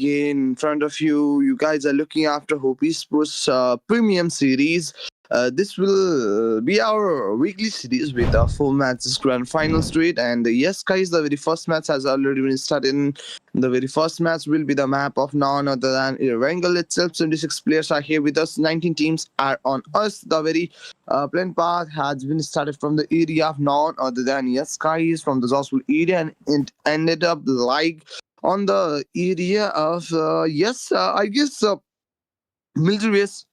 again in front of you. You guys are looking after HOPEesports Premium Series. This will be our weekly series with 4 matches, grand finals to it. And yes, guys, the very first match has already been started. The very first match will be the map of none other than Erangel itself. 76 players are here with us. 19 teams are on us. The very playing path has been started from the area of none other than yes, guys, from the Zoswell area, and it ended up like on the area of I guess military base.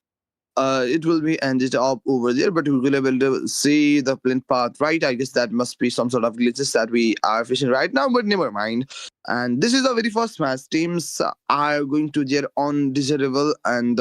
It will be ended up over there, but we will be able to see the plant path, right? I guess that must be some sort of glitches that we are facing right now, but never mind. And this is the very first match. Teams are going to their own desirable and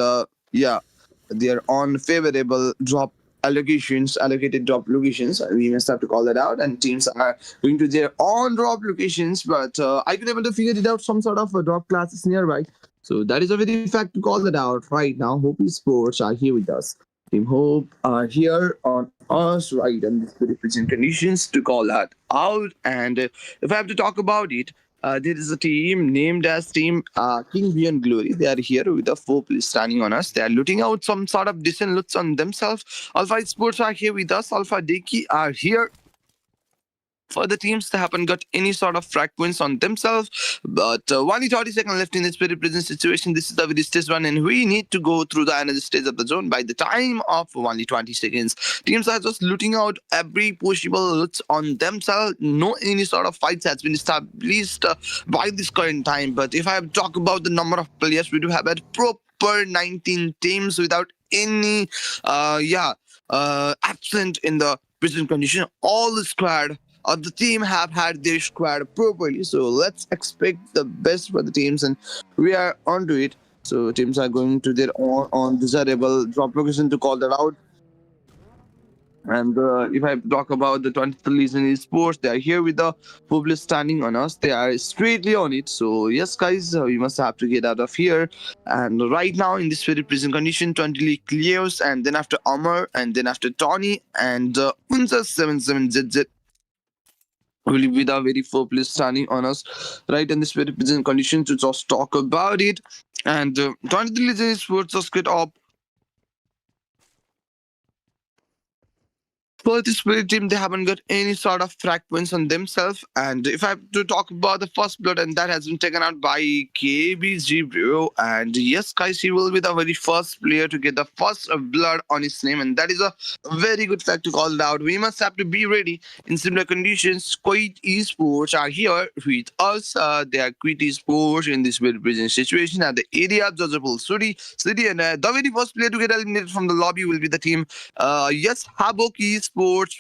their own favorable drop allocated drop locations. We must have to call that out. And teams are going to their own drop locations, but I could able to figure it out some sort of drop classes nearby. So that is a very fact to call that out right now. Hope Sports are here with us. Team Hope are here on us right in these very present conditions to call that out. And if I have to talk about it, there is a team named as Team King Beyond Glory. They are here with the 4 police standing on us. They are looting out some sort of decent loots on themselves. Alpha Sports are here with us. Alpha Deki are here for the teams that haven't got any sort of frag points on themselves. But only 30 seconds left in this very present situation. This is the very stage one, and we need to go through the another stage of the zone by the time of only 20 seconds. Teams are just looting out every possible loots on themselves. No any sort of fights has been established by this current time. But if I have to talk about the number of players, we do have a proper 19 teams without any absent in the present condition. All the squad the team have had their squad properly. So let's expect the best for the teams, and we are onto it. So teams are going to their own desirable drop location to call that out. And if I talk about the 23 Legion Esports, they are here with the public standing on us. They are straightly on it. So yes, guys, we must have to get out of here. And right now, in this very present condition, 20 Cleos, and then after Amar, and then after Tony, and Unza 77ZZ will be the very 4 police standing on us right in this very present condition to just talk about it. And 23 Legion Esports just get up for this spirit team. They haven't got any sort of frag points on themselves. And if I have to talk about the first blood, and that has been taken out by KBG Bro. And yes, guys, he will be the very first player to get the first blood on his name, and that is a very good fact to call it out. We must have to be ready in similar conditions. Quit Esports are here with us. They are Quit Esports in this very present situation at the area of Jojapur City, and the very first player to get eliminated from the lobby will be the team. Habok Esports,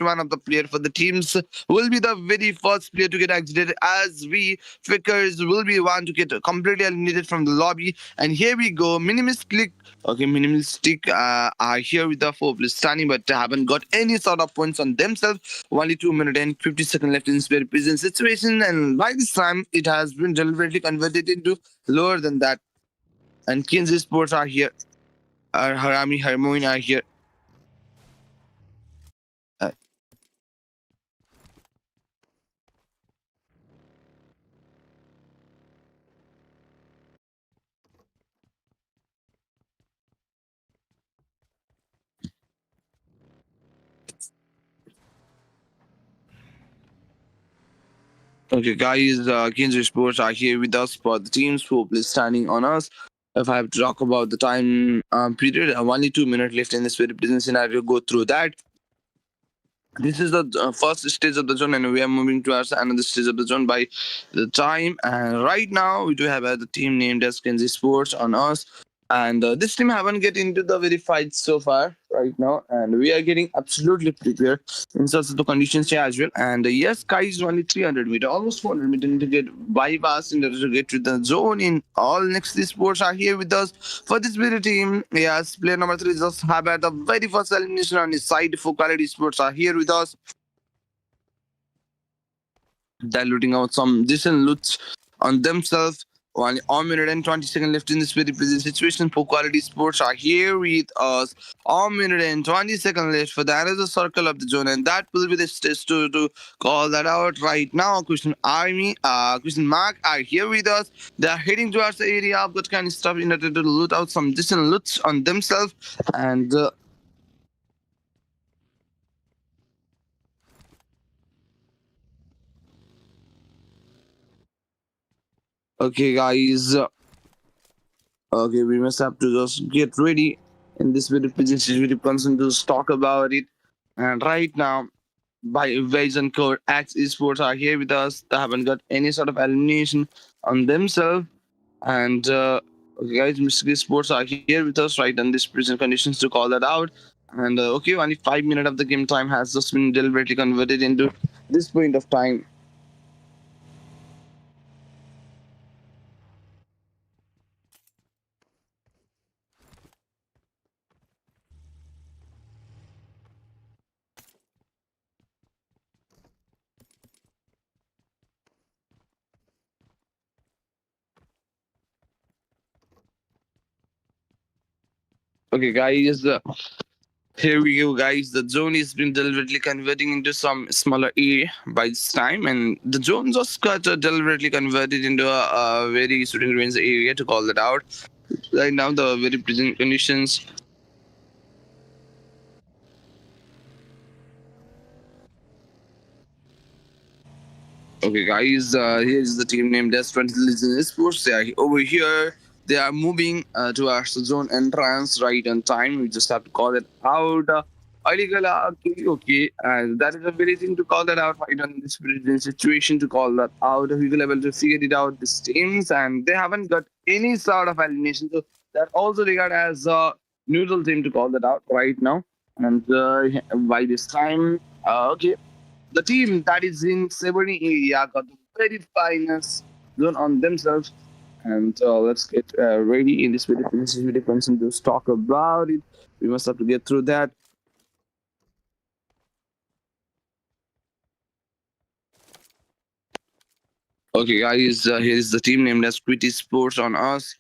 one of the player for the teams, will be the very first player to get exited, as we Fickers will be one to get completely eliminated from the lobby. And here we go, Minimalistic are here with the 4 police standing, but haven't got any sort of points on themselves. Only 2 minutes and 50 seconds left in this very present situation, and by this time it has been deliberately converted into lower than that. And Kings Esports are here. Harami Harmoin are here. Okay, guys, Kings Sports are here with us for the teams who will be standing on us. If I have to talk about the time period, only 2 minutes left in this very present scenario. Go through that. This is the first stage of the zone, and we are moving towards another stage of the zone by the time. And right now, we do have the team named as Kenzie Sports on us. And this team haven't get into the very fight so far right now, and we are getting absolutely prepared in such the conditions here as well. And yes, guys, only 300 meter, almost 400 meter to get bypass in order to get to the zone. In all next sports are here with us for this very team. Yes, player number 3 just have had the very first elimination on his side. For quality sports are here with us. They're looting out some decent loots on themselves. Only 1 minute and 20 seconds left in this very present situation. For quality sports are here with us. 1 minute and 20 seconds left for the another circle of the zone, and that will be the stage to call that out right now. Question Mark are here with us. They are heading towards the area of that kind of stuff in order to loot out some decent loots on themselves. And okay, guys. Okay, we must have to just get ready in this video position with concern to talk about it. And right now, by Invasion Code, X Esports are here with us. They haven't got any sort of elimination on themselves. And okay, guys, Mr. Sports are here with us right on this present conditions to call that out. And okay, only 5 minutes of the game time has just been deliberately converted into this point of time. Okay, guys, here we go, guys. The zone has been deliberately converting into some smaller area by this time, and the zone just got deliberately converted into a very shooting range area to call that out. Right now, the very present conditions. Okay, guys, here's the team named as 20 Legend Sports. They are over here. They are moving towards the zone entrance right on time. We just have to call it out. Okay, okay. And that is a very thing to call that out right on this present situation to call that out. We will able to figure it out, these teams, and they haven't got any sort of elimination. So that also regard as a neutral team to call that out right now. And by this time, okay, the team that is in 70 area got the very finest zone on themselves. And let's get ready in this video. This is video consent to talk about it. We must have to get through that. Okay, guys, here is the team named as Quitty Sports on us.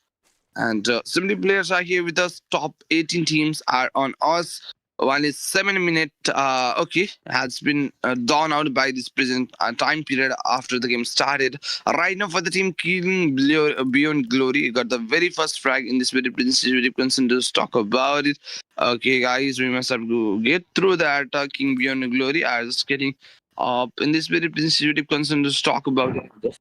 And 70 players are here with us. Top 18 teams are on us. While it's 7 minute, okay, has been drawn out by this present time period after the game started. Right now, for the team King Beyond Glory, got the very first frag in this very present concern to talk about it. Okay, guys, we must have to get through that. King Beyond Glory are just getting up in this very present concern to talk about it.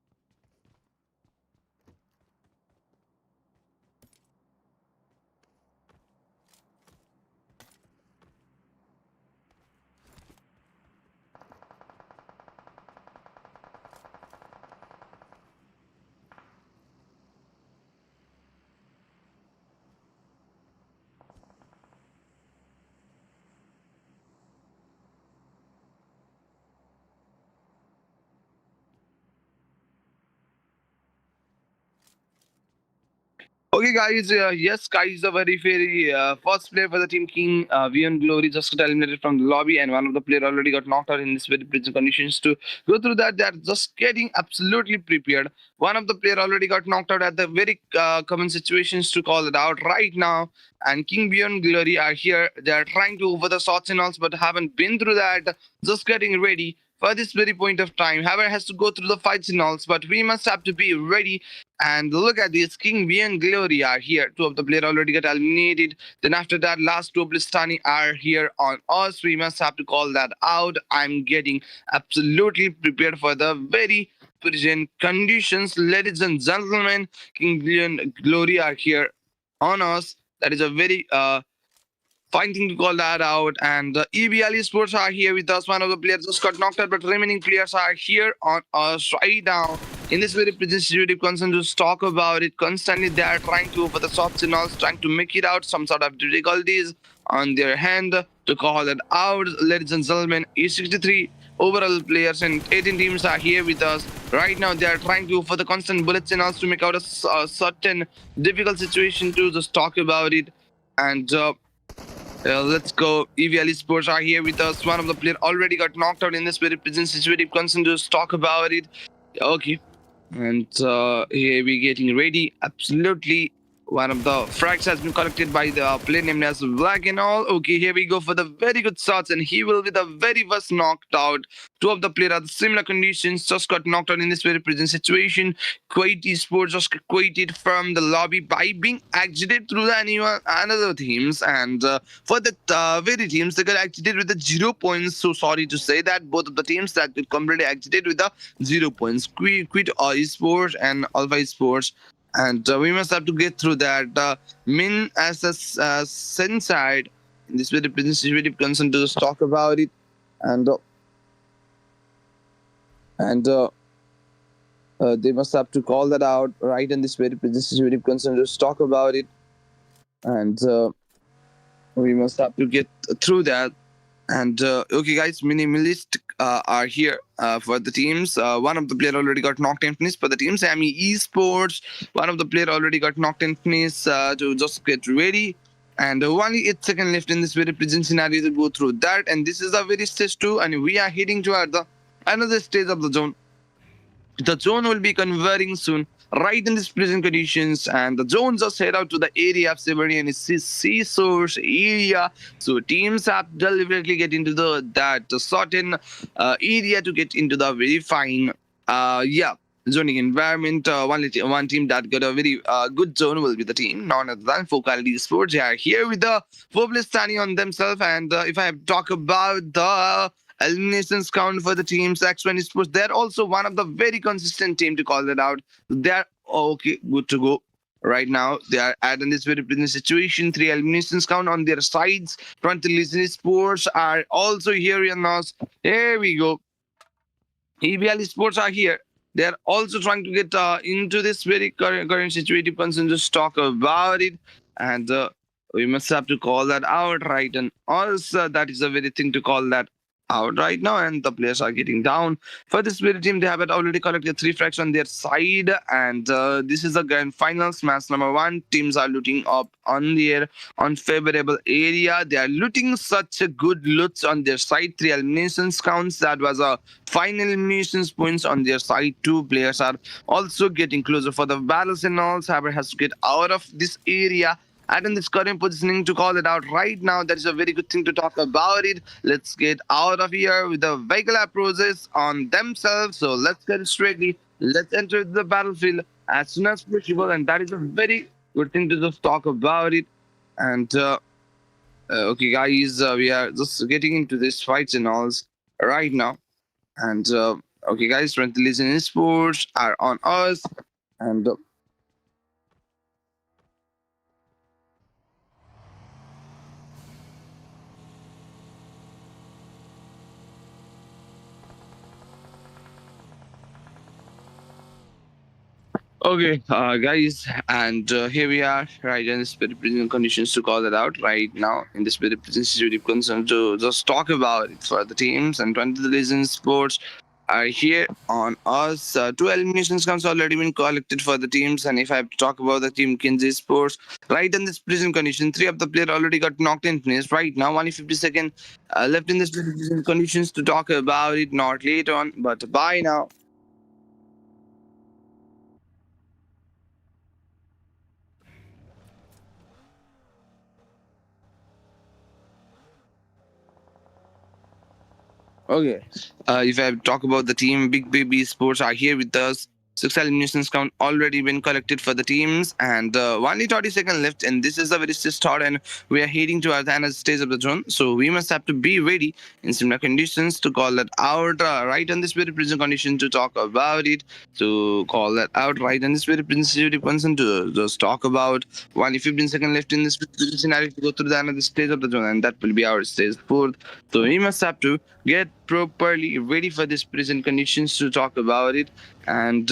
Okay, guys. Yes, Kai is the very first player for the team King. Vion Glory just got eliminated from the lobby, and one of the player already got knocked out in this very prison conditions. To go through that, they are just getting absolutely prepared. One of the player already got knocked out at the very common situations to call it out right now. And King Beyond Glory are here. They are trying to over the shots and all, but haven't been through that. Just getting ready for this very point of time. However, has to go through the fights and all, but we must have to be ready. And look at this, King V and Glory are here. Two of the players already got eliminated. Then after that, last two of Blistani are here on us. We must have to call that out. I'm getting absolutely prepared for the very present conditions. Ladies and gentlemen, King V and Glory are here on us. That is a very fine thing to call that out. And the EBL Sports are here with us. One of the players just got knocked out, but remaining players are here on us right now. In this very present concern to talk about it constantly, they are trying to for the shots and all, trying to make it out some sort of difficulties on their hand to call it out. Ladies and gentlemen, E63 overall players and 18 teams are here with us right now. They are trying to for the constant bullets and also to make out a certain difficult situation to just talk about it. And let's go. EVL Sports are here with us. One of the players already got knocked out in this very present situation. Concern to talk about it. Okay. And here we getting ready. Absolutely. One of the frags has been collected by the player named as Black and all. Okay, here we go for the very good shots, and he will be the very first knocked out. Two of the players are the similar conditions, just got knocked out in this very present situation. Quite Esports just quitted from the lobby by being exited through the anyone another teams, and for the very teams they got exited with the 0 points. So sorry to say that both of the teams that got completely exited with the 0 points. Quit esports and alpha esports, and we must have to get through that. Min as a side in this very business is very concerned to just talk about it, and and they must have to call that out right in this very business is very concerned to just talk about it, and we must have to get through that. And okay, guys, minimalist are here for the teams. One of the player already got knocked in finish for the teams. Sammy Esports, one of the player already got knocked in finish to just get ready. And only 8 seconds left in this very present scenario to go through that. And this is a very stage 2, and we are heading toward the another stage of the zone. The zone will be converting soon, right in these prison conditions, and the zone just head out to the area of Severity and its sea source area. So teams have deliberately get into the certain area to get into the very fine yeah zoning environment. One team that got a very good zone will be the team none other than Focality Sports. They are here with the four standing on themselves, and if I have to talk about the eliminations count for the teams X1 Sports, they're also one of the very consistent team to call that out. They're okay, good to go. Right now, they are at in this very business situation. 3 eliminations count on their sides. Front Listen Sports are also here in us. Here we go. EBL Sports are here. They are also trying to get into this very current situation. Concern just talk about it, and we must have to call that out, right? And also, that is a very thing to call that out right now. And the players are getting down for this very team. They have already collected 3 frags on their side, and this is the grand finals match number 1. Teams are looting up on their unfavorable area. They are looting such a good loots on their side. 3 eliminations counts. That was a final eliminations points on their side. 2 players are also getting closer for the battles, and all Saber has to get out of this area and in this current positioning to call it out right now. That is a very good thing to talk about it. Let's get out of here with the vehicle approaches on themselves. So let's get straightly. Let's enter the battlefield as soon as possible, and that is a very good thing to just talk about it. And okay, guys, we are just getting into this fights and alls right now. And okay, guys, Rental Listen Sports are on us, and okay, guys, and here we are, right, in the spirit prison conditions to call that out right now. In the spirit prison security concern to just talk about it for the teams, and 20 the Legend Sports are here on us. 2 eliminations counts already been collected for the teams, and if I have to talk about the team Kinsey Sports, right in this prison condition, 3 of the player already got knocked in finish. Right now, only 50 seconds left in this prison conditions to talk about it. Not late on, but bye now. Okay. If I talk about the team, Big Baby Sports are here with us. 6 eliminations count already been collected for the teams, and only 30 seconds left. And this is the very start, and we are heading to our stage of the zone. So we must have to be ready in similar conditions to call that out. Right on this very prison condition to talk about it. To call that out right on this very sensitive person to just talk about. Only 15 seconds left in this scenario to go through the another stage of the zone, and that will be our stage 4. So we must have to get properly ready for this present conditions to talk about it. And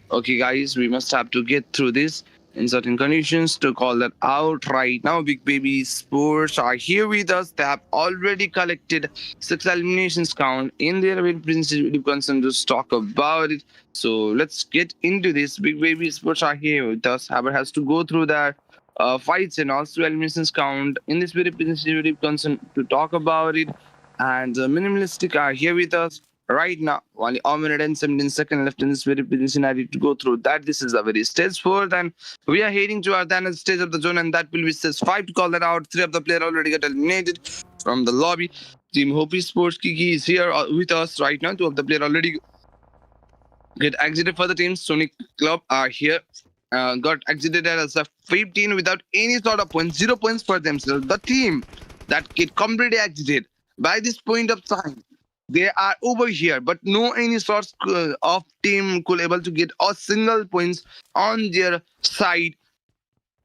okay, guys, we must have to get through this in certain conditions to call that out right now. Big Baby Sports are here with us. They have already collected 6 eliminations count in their representative concern to talk about it. So let's get into this. Big Baby Sports are here with us. Haber has to go through that fights and also eliminations count in this very representative concern to talk about it. And minimalistic are here with us right now. Only 1 minute and 17 seconds left in this very position. I need to go through that. This is a very stage 4th, and we are heading to our final stage of the zone, and that will be stage 5 to call that out. 3 of the players already got eliminated from the lobby. Team HOPEesports Kiki is here with us right now. 2 of the players already get exited for the team. Sonic Club are here. Got exited as a 15 without any sort of points, 0 points for themselves. The team that get completely exited by this point of time, they are over here, but no any sort of team could able to get a single points on their side.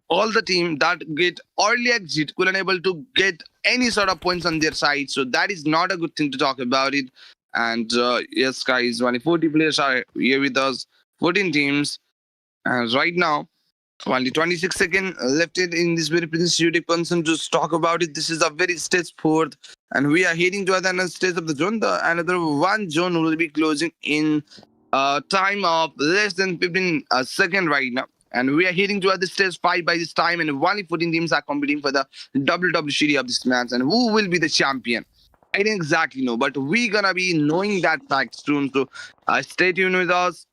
All the team that get early exit couldn't able to get any sort of points on their side, so that is not a good thing to talk about it. And yes, guys, only 40 players are here with us, 14 teams, and right now only 26 seconds left it in this very specific concern to talk about it. This is a very stage 4th, and we are heading to another stage of the zone. The another one zone will be closing in time of less than 15 seconds right now. And we are heading to the stage 5 by this time, and only 14 teams are competing for the WWCD of this match. And who will be the champion? I don't exactly know, but we're gonna be knowing that fact soon. So stay tuned with us.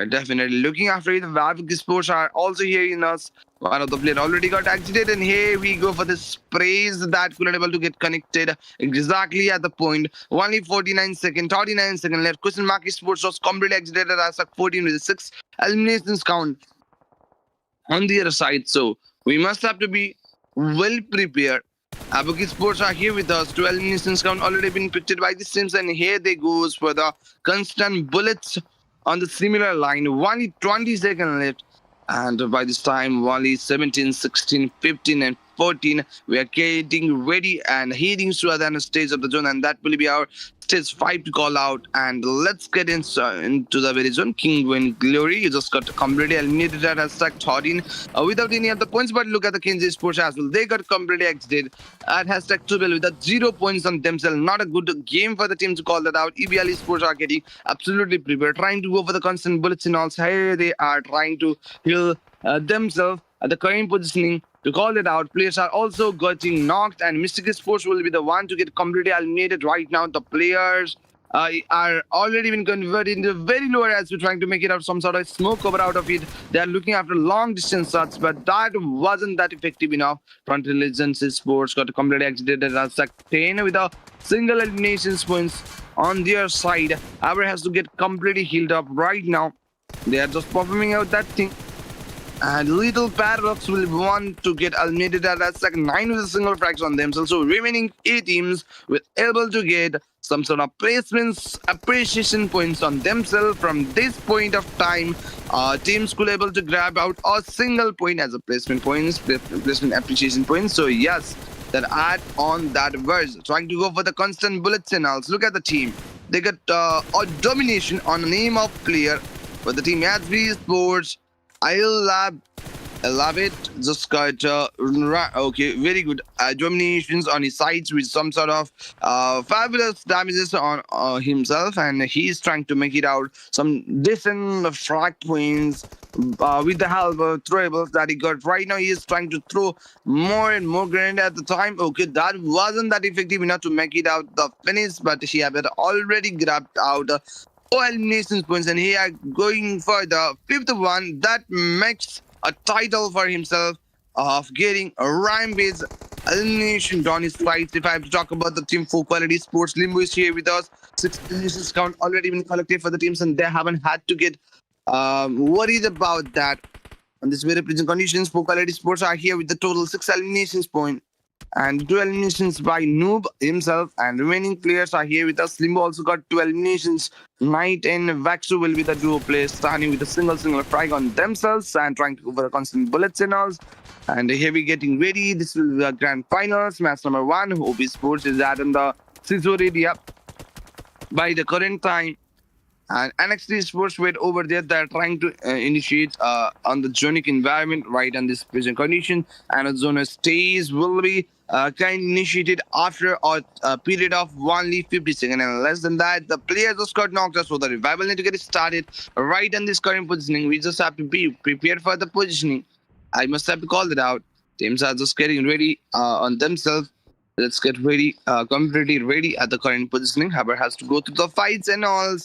Definitely looking after it. PUBG Sports are also here in us. One of the players already got exited, and here we go for the sprays that couldn't able to get connected exactly at the point. Only 49 seconds, 39 seconds left. Question mark Sports was completely exited as a 14 with 6 eliminations count on the other side. So we must have to be well prepared. PUBG Sports are here with us. 12 eliminations count already been picked by the teams, and here they goes for the constant bullets on the similar line. Only 20 seconds left, and by this time only 17, 16, 15 and 14 we are getting ready and heading to another stage of the zone, and that will be our stage 5 to call out. And let's get into the very zone. King Win Glory, you just got completely eliminated at hashtag 13 without any of the points, but look at the Kenji Sports as well. They got completely exited at hashtag 12 with 0 points on themselves. Not a good game for the team to call that out. EBL Sports are getting absolutely prepared, trying to go for the constant bullets and all. Here they are trying to heal themselves at the current positioning to call it out. Players are also getting knocked, and Mystic Sports will be the one to get completely eliminated right now. The players are already been converted into very low as we're trying to make it out some sort of smoke cover out of it. They are looking after long distance shots, but that wasn't that effective enough. Front Intelligence Sports got completely exited as a 10 with a single elimination points on their side. Aber has to get completely healed up right now. They are just performing out that thing. And Little Paradox will want to get eliminated at that second 9 with a single fraction on themselves. So remaining 8 teams will able to get some sort of placements, appreciation points on themselves. From this point of time, teams could able to grab out a single point as a placement points, placement appreciation points. So yes, that add on that verse, trying to go for the constant bullets and all. Look at the team. They got a domination on the name of player for the team HB Sports. I love it. Just got okay, very good dominations on his sides with some sort of fabulous damages on himself, and he's trying to make it out some decent frag points with the help of throwables that he got. Right now he is trying to throw more and more grenade at the time. Okay, that wasn't that effective enough to make it out the finish, but he had already grabbed out 4 elimination points, and he are going for the 5th one. That makes a title for himself of getting a rhyme-based elimination down his flights. If I have to talk about the team for quality sports, Limbo is here with us. 6 eliminations count already been collected for the teams, and they haven't had to get worried about that. On this very present conditions, for quality sports are here with the total 6 eliminations point, and 2 eliminations by Noob himself, and remaining players are here with us. Limbo also got 2 eliminations. Knight and Vaxu will be the duo players, starting with a single frag on themselves and trying to go for the constant bullets and all. And here we're getting ready. This will be the grand finals. Match number 1. HOPEesports is at in the Scissor area by the current time. And NXT Sports wait over there. They're trying to initiate on the zonic environment right on this present condition. And a zone stays will be initiated after a period of only 50 seconds, and less than that the players just got knocked out, so the revival need to get started right in this current positioning. We just have to be prepared for the positioning. I must have to call it out. Teams are just getting ready on themselves. Let's get ready, completely ready at the current positioning. Haber has to go through the fights and all.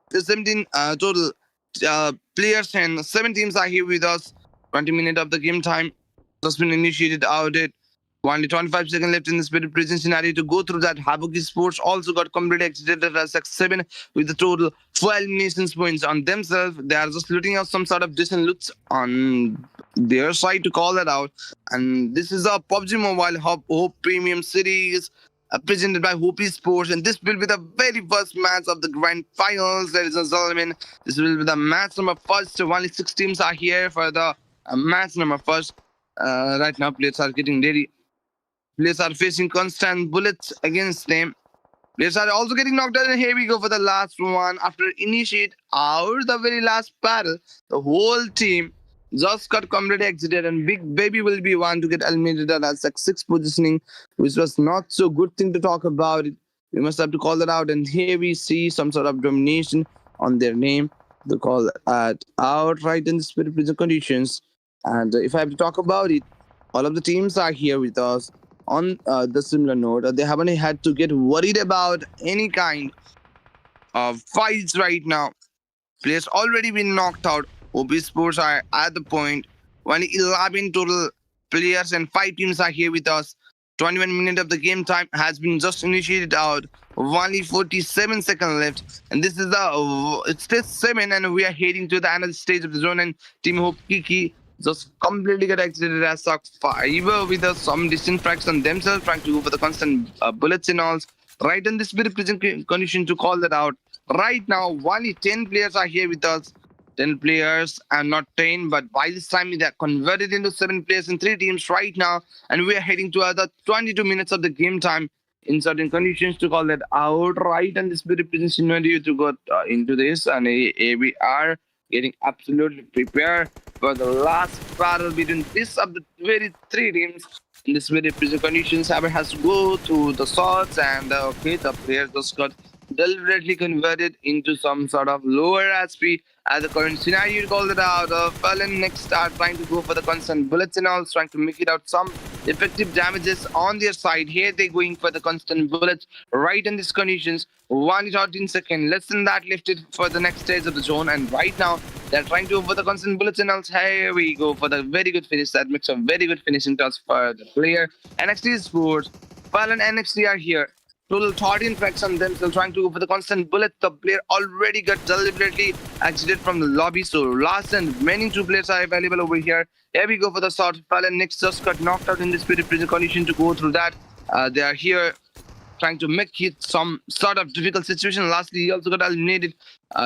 The 17 total players and 7 teams are here with us. 20 minutes of the game time just been initiated out it. Only 25 seconds left in the spirit prison scenario to go through that. HOPEesports also got completely exited as 7 with the total 4 eliminations points on themselves. They are just looting out some sort of decent looks on their side to call that out. And this is a PUBG Mobile Hope Premium Series presented by HOPEesports. And this will be the very first match of the grand finals, ladies and gentlemen. This will be the match number first. Only 6 teams are here for the match number first. Right now, players are getting ready. Players are facing constant bullets against them. Players are also getting knocked out, and here we go for the last one. After initiate out the very last battle, the whole team just got completely exited, and Big Baby will be one to get eliminated as like sixth positioning, which was not so good thing to talk about. It we must have to call that out, and here we see some sort of domination on their name. To call it out right in the spirit prison conditions. And if I have to talk about it, all of the teams are here with us on the similar note. They haven't had to get worried about any kind of fights right now. Players already been knocked out. OB Sports are at the point. Only 11 total players and 5 teams are here with us. 21 minutes of the game time has been just initiated out. Only 47 seconds left. And this is it's stage 7 and we are heading to the another stage of the zone, and Team Hope Kiki just completely got exited as a 5 with some distant fracks on themselves, trying to go for the constant bullets and all. Right in this very present condition to call that out. Right now, only 10 players are here with us. 10 players and not 10, but by this time they are converted into 7 players in 3 teams right now, and we are heading to other 22 minutes of the game time in certain conditions to call that out. Right, and this very position you to go into this, and we are getting absolutely prepared for the last battle between this of the very 3 teams. In this very prison conditions, Haber has to go to the swords, and okay, the players just got deliberately converted into some sort of lower SP as the current scenario you called it out. Fallen next are trying to go for the constant bullets and all, trying to make it out some effective damages on their side. Here they going for the constant bullets right in these conditions. 1 13 second, less than that left it for the next stage of the zone, and right now they're trying to go for the constant bullets and all. Here we go for the very good finish. That makes a very good finishing touch for the player. NXT Sports, Fallen NXT are here. Total 13 fracks on them, still trying to go for the constant bullet. The player already got deliberately exited from the lobby, so last and remaining 2 players are available over here. Here we go for the shot. Fallen next just got knocked out in this spirit prison condition to go through that. They are here trying to make it some sort of difficult situation. Lastly, he also got eliminated.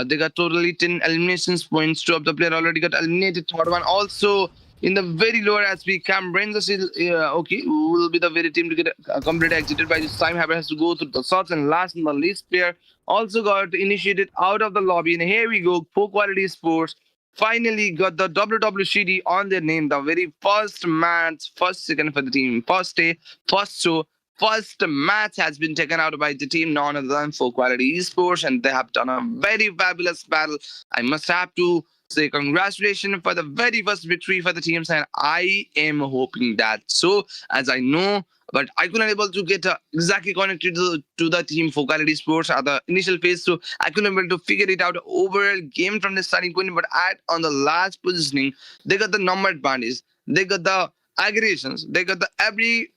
They got totally 10 eliminations points. 2 of the player already got eliminated. Third one also in the very lower SP. Cam Rangers is okay. Will be the very team to get completely exited by this time. Haber has to go through the shots, and last but not least player also got initiated out of the lobby. And here we go. Poor quality sports finally got the WWCD on their name. The very first match, first second for the team, first day, first show. First match has been taken out by the team none other than For Quality Esports, and they have done a very fabulous battle. I must have to say congratulations for the very first victory for the teams, and I am hoping that so, as I know, but I couldn't able to get exactly connected to the team For Quality Sports at the initial phase, so I couldn't able to figure it out overall game from the starting point. But at on the last positioning, they got the number advantage, they got the aggressions, they got the every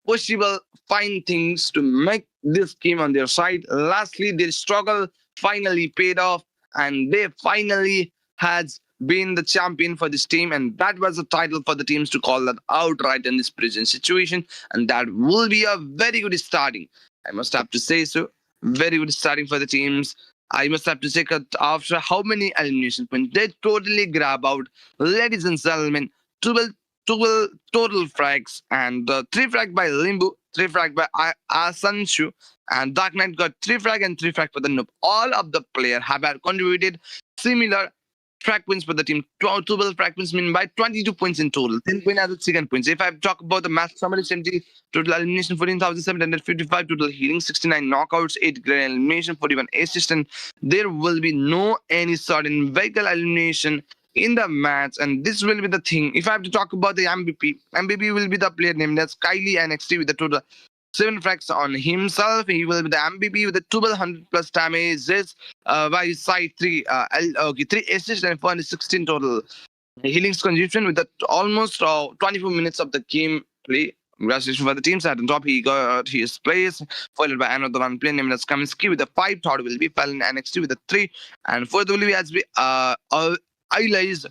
possible fine things to make this game on their side. Lastly, their struggle finally paid off, and they finally has been the champion for this team, and that was the title for the teams to call that outright in this present situation, and that will be a very good starting. I must have to say so. Very good starting for the teams. I must have to say that after how many elimination points they totally grab out, ladies and gentlemen, 12 12 total frags, and 3 frag by Limbu, 3 frag by Asanshu, and Dark Knight got 3 frag and 3 frag for the noob. All of the player have had contributed similar frag points for the team. 12 frag points mean by 22 points in total. 10 points as the second points. If I talk about the match summary, 70 total elimination 14,755, total healing 69 knockouts, 8 grand elimination, 41 assists, and there will be no any sudden vehicle elimination in the match, and this will be the thing. If I have to talk about the MVP will be the player name. That's Kylie NXT with the total 7 frags on himself. He will be the MVP with the 1200 plus damages. By his side, 3 assists and 416 total healings consumption with the almost 24 minutes of the game play. Congratulations for the teams at the top. He got his place, followed by another one player named as Kaminsky with the 5. Third will be Fallon NXT with the 3. And fourth will be as we Elias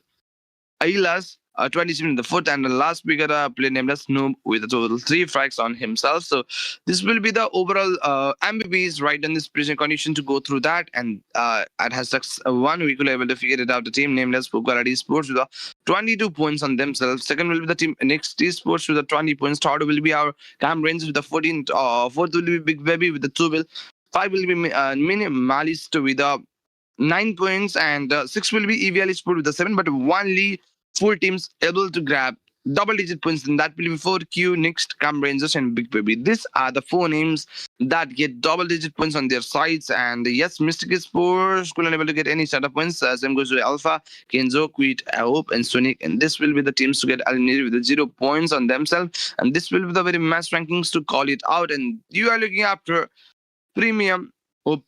Ailas, 27 in the fourth, and the last we got a player named as Noob with a total 3 frags on himself. So this will be the overall MVPs right in this prison condition to go through that, and at hashtag 1 we could able to figure it out. The team named as HOPEesports with 22 points on themselves. Second will be the team NXT Sports with 20 points. Third will be our Cam Range with the 14. Fourth will be Big Baby with the 2 will. 5 will be Minimalist with 9 points, and 6 will be EVL Sport with the 7, but only 4 teams able to grab double-digit points, and that will be 4Q, Next, Cam Rangers, and Big Baby. These are the 4 names that get double-digit points on their sides, and yes, Mystic Sports couldn't able to get any startup points. Same goes to Alpha, Kenzo, Quit, Hope, and Sonic, and this will be the teams to get eliminated with the 0 points on themselves, and this will be the very mass rankings to call it out, and you are looking after premium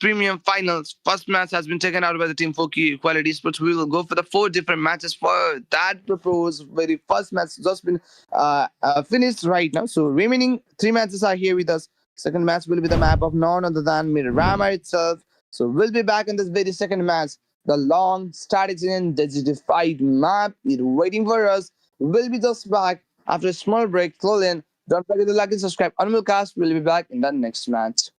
premium finals. First match has been taken out by the team for Quality Sports. We will go for the 4 different matches for that proposed very first match just been finished right now. So remaining 3 matches are here with us. Second match will be the map of none other than Miramar itself. So we'll be back in this very second match. The long strategy and digitified map is waiting for us. We'll be just back after a small break. Till then, don't forget to like and subscribe. Cast will be back in the next match.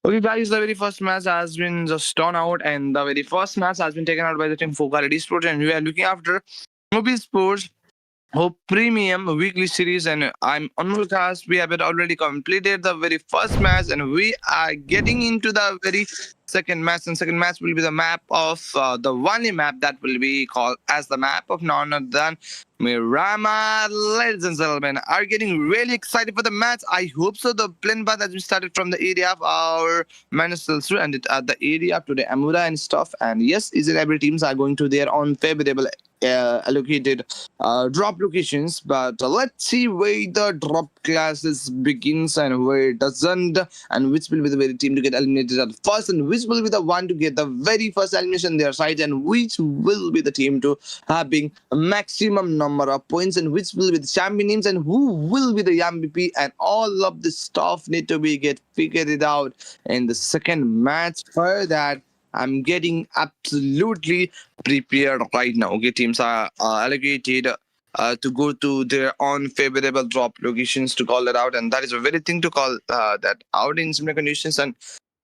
Okay, guys, the very first match has been just done out, and the very first match has been taken out by the team HOPEesports, and we are looking after HOPEesports Hope Premium Weekly Series, and I'm Anmol Cast. We have already completed the very first match, and we are getting into the very second match. And second match will be the map of the only map that will be called as the map of none other than Mirama. Ladies and gentlemen, are getting really excited for the match. I hope so. The plane path has been started from the area of our Manastilsu and it at the area to the Amura and stuff. And yes, each and every teams are going to their own favorable allocated drop locations, but let's see where the drop classes begins and where it doesn't, and which will be the very team to get eliminated at first, and which will be the one to get the very first elimination on their side, and which will be the team to having a maximum number of points, and which will be the champion names, and who will be the MVP, and all of this stuff need to be get figured it out in the second match. For that, I'm getting absolutely prepared right now. Okay, teams are allocated to go to their own favorable drop locations to call that out, and that is a very thing to call that out in similar conditions. And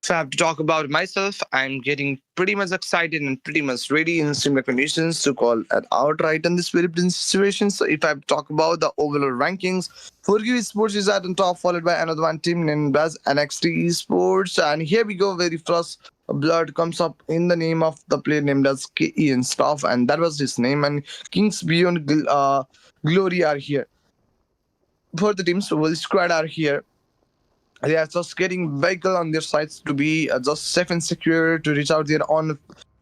if I have to talk about myself, I'm getting pretty much excited and pretty much ready in similar conditions to call it out right in this very situation. So if I have to talk about the overall rankings, 4Q Esports is at the top, followed by another one team named as NXT Esports. And here we go, very first blood comes up in the name of the player named as KE and stuff, and that was his name. And Kings Beyond Glory are here. For the teams, Will Squad are here. They are just getting vehicle on their sides to be just safe and secure to reach out their own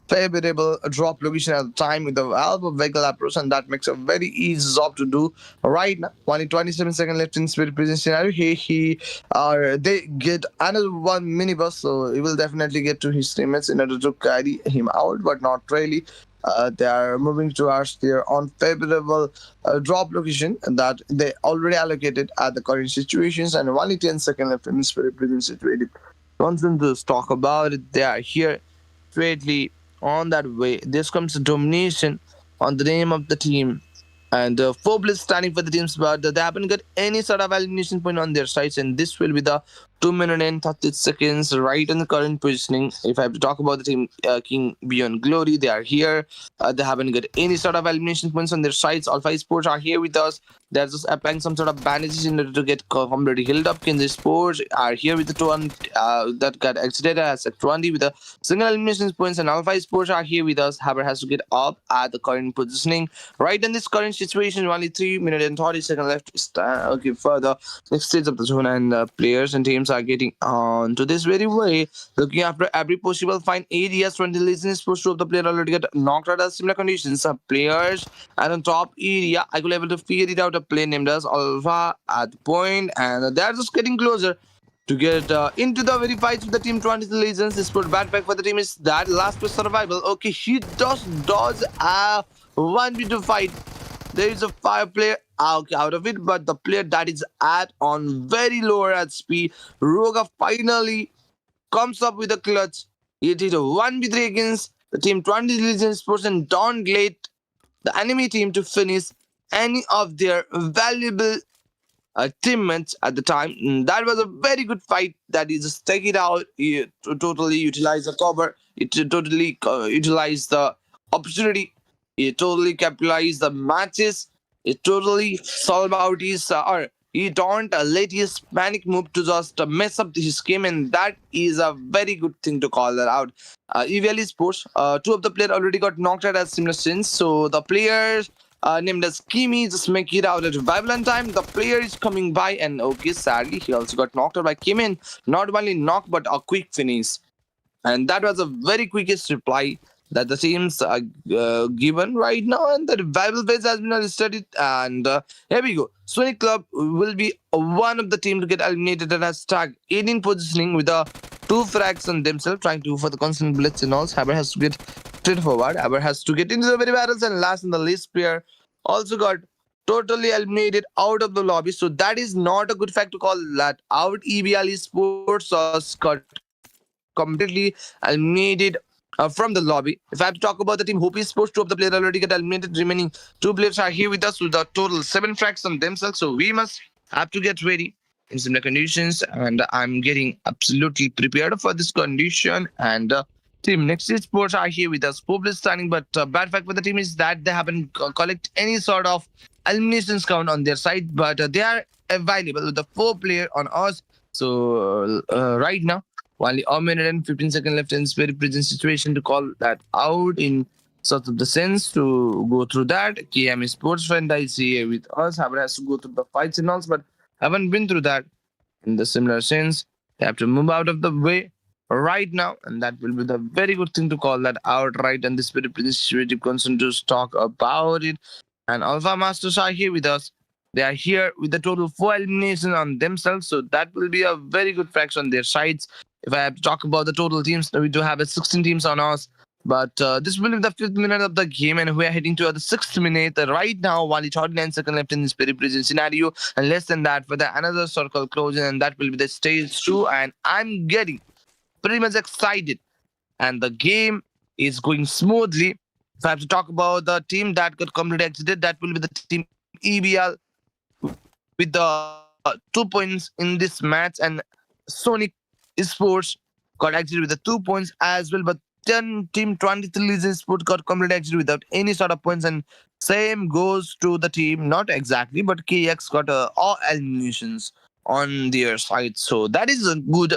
favorable drop location at the time with the help of vehicle approach, and that makes a very easy job to do right now. Only 27 seconds left in spirit prison scenario. They get another one minibus, so he will definitely get to his teammates in order to carry him out, but not really. They are moving towards their unfavorable drop location that they already allocated at the current situations, and only 10 seconds left in spirit prison situation. Don't just talk about it. They are here straightly on that way. This comes domination on the name of the team. And four players standing for the teams, but they haven't got any sort of elimination point on their sides. And this will be the 2 minutes and 30 seconds right in the current positioning. If I have to talk about the team King Beyond Glory, they are here. They haven't got any sort of elimination points on their sides. Alpha Esports are here with us. They're just applying some sort of bandages in order to get completely healed up. King Sports are here with the 2 that got exited as a 20 with a single elimination points. And Alpha Esports are here with us. Haber has to get up at the current positioning. Right in this current situation, only 3 minutes and 30 seconds left. Okay, further next stage of the zone, and players and teams are getting on to this very way, looking after every possible fine areas. 20 legends supposed to the player already get knocked out at similar conditions. Players at the top area, I could able to figure it out. A player named as Alpha at the point, and they're just getting closer to get into the very fights with the team 20 Legends. This put bad pack for the team is that last for survival. Okay, he does dodge a 1v2 fight. There is a 5 player out of it, but the player that is at on very lower at speed, Roga finally comes up with a clutch. He did a 1v3 against the team 20 Legends person. Don't let the enemy team to finish any of their valuable teammates at the time. That was a very good fight that he just take it out. He totally utilized the cover. It totally utilized the opportunity. He totally capitalized the matches. He totally solve out his or he don't let his panic move to just mess up his game, and that is a very good thing to call that out. EVL Sports, 2 of the players already got knocked out as similar sins, so the players named as Kimi just make it out at Valentine. The player is coming by, and okay, sadly, he also got knocked out by Kimi. Not only knock, but a quick finish. And that was a very quickest reply that the teams are given right now, and the revival phase has been studied. And here we go. Sonic Club will be one of the team to get eliminated and has tag 18 positioning with a 2 frags on themselves, trying to for the constant blitz and all. Haber has to get straight forward. Haber has to get into the very battles, and last in the list player also got totally eliminated out of the lobby. So that is not a good fact to call that out. EBL Sports was got completely eliminated from the lobby. If I have to talk about the team HOPEesports, 2 of the players already get eliminated. Remaining 2 players are here with us with a total 7 frags on themselves. So we must have to get ready in similar conditions, and I'm getting absolutely prepared for this condition. And team next is sports are here with us, Public standing, but bad fact for the team is that they haven't collect any sort of eliminations count on their side, but they are available with the 4 player on us. So right now, only a minute and 15 seconds left in very present situation to call that out in sort of the sense to go through that. KM Sports friend I see with us, however, has to go through the fights and all, but haven't been through that in the similar sense. They have to move out of the way right now, and that will be the very good thing to call that out right. And this very situative concern to talk about it. And Alpha Masters are here with us. They are here with the total 4 elimination on themselves, so that will be a very good fact on their sides. If I have to talk about the total teams, we do have 16 teams on us. But this will be the 5th minute of the game, and we are heading to the 6th minute right now. Only 39 seconds left in this very present scenario, and less than that for the another circle closing, and that will be the stage 2. And I'm getting pretty much excited, and the game is going smoothly. If I have to talk about the team that got completely exited, that will be the team EBL with the 2 points in this match, and Sonic Sports got exited with the 2 points as well. But 10 team 23 Sports got completely exited without any sort of points, and same goes to the team, not exactly, but KX got all eliminations on their side. So that is a good.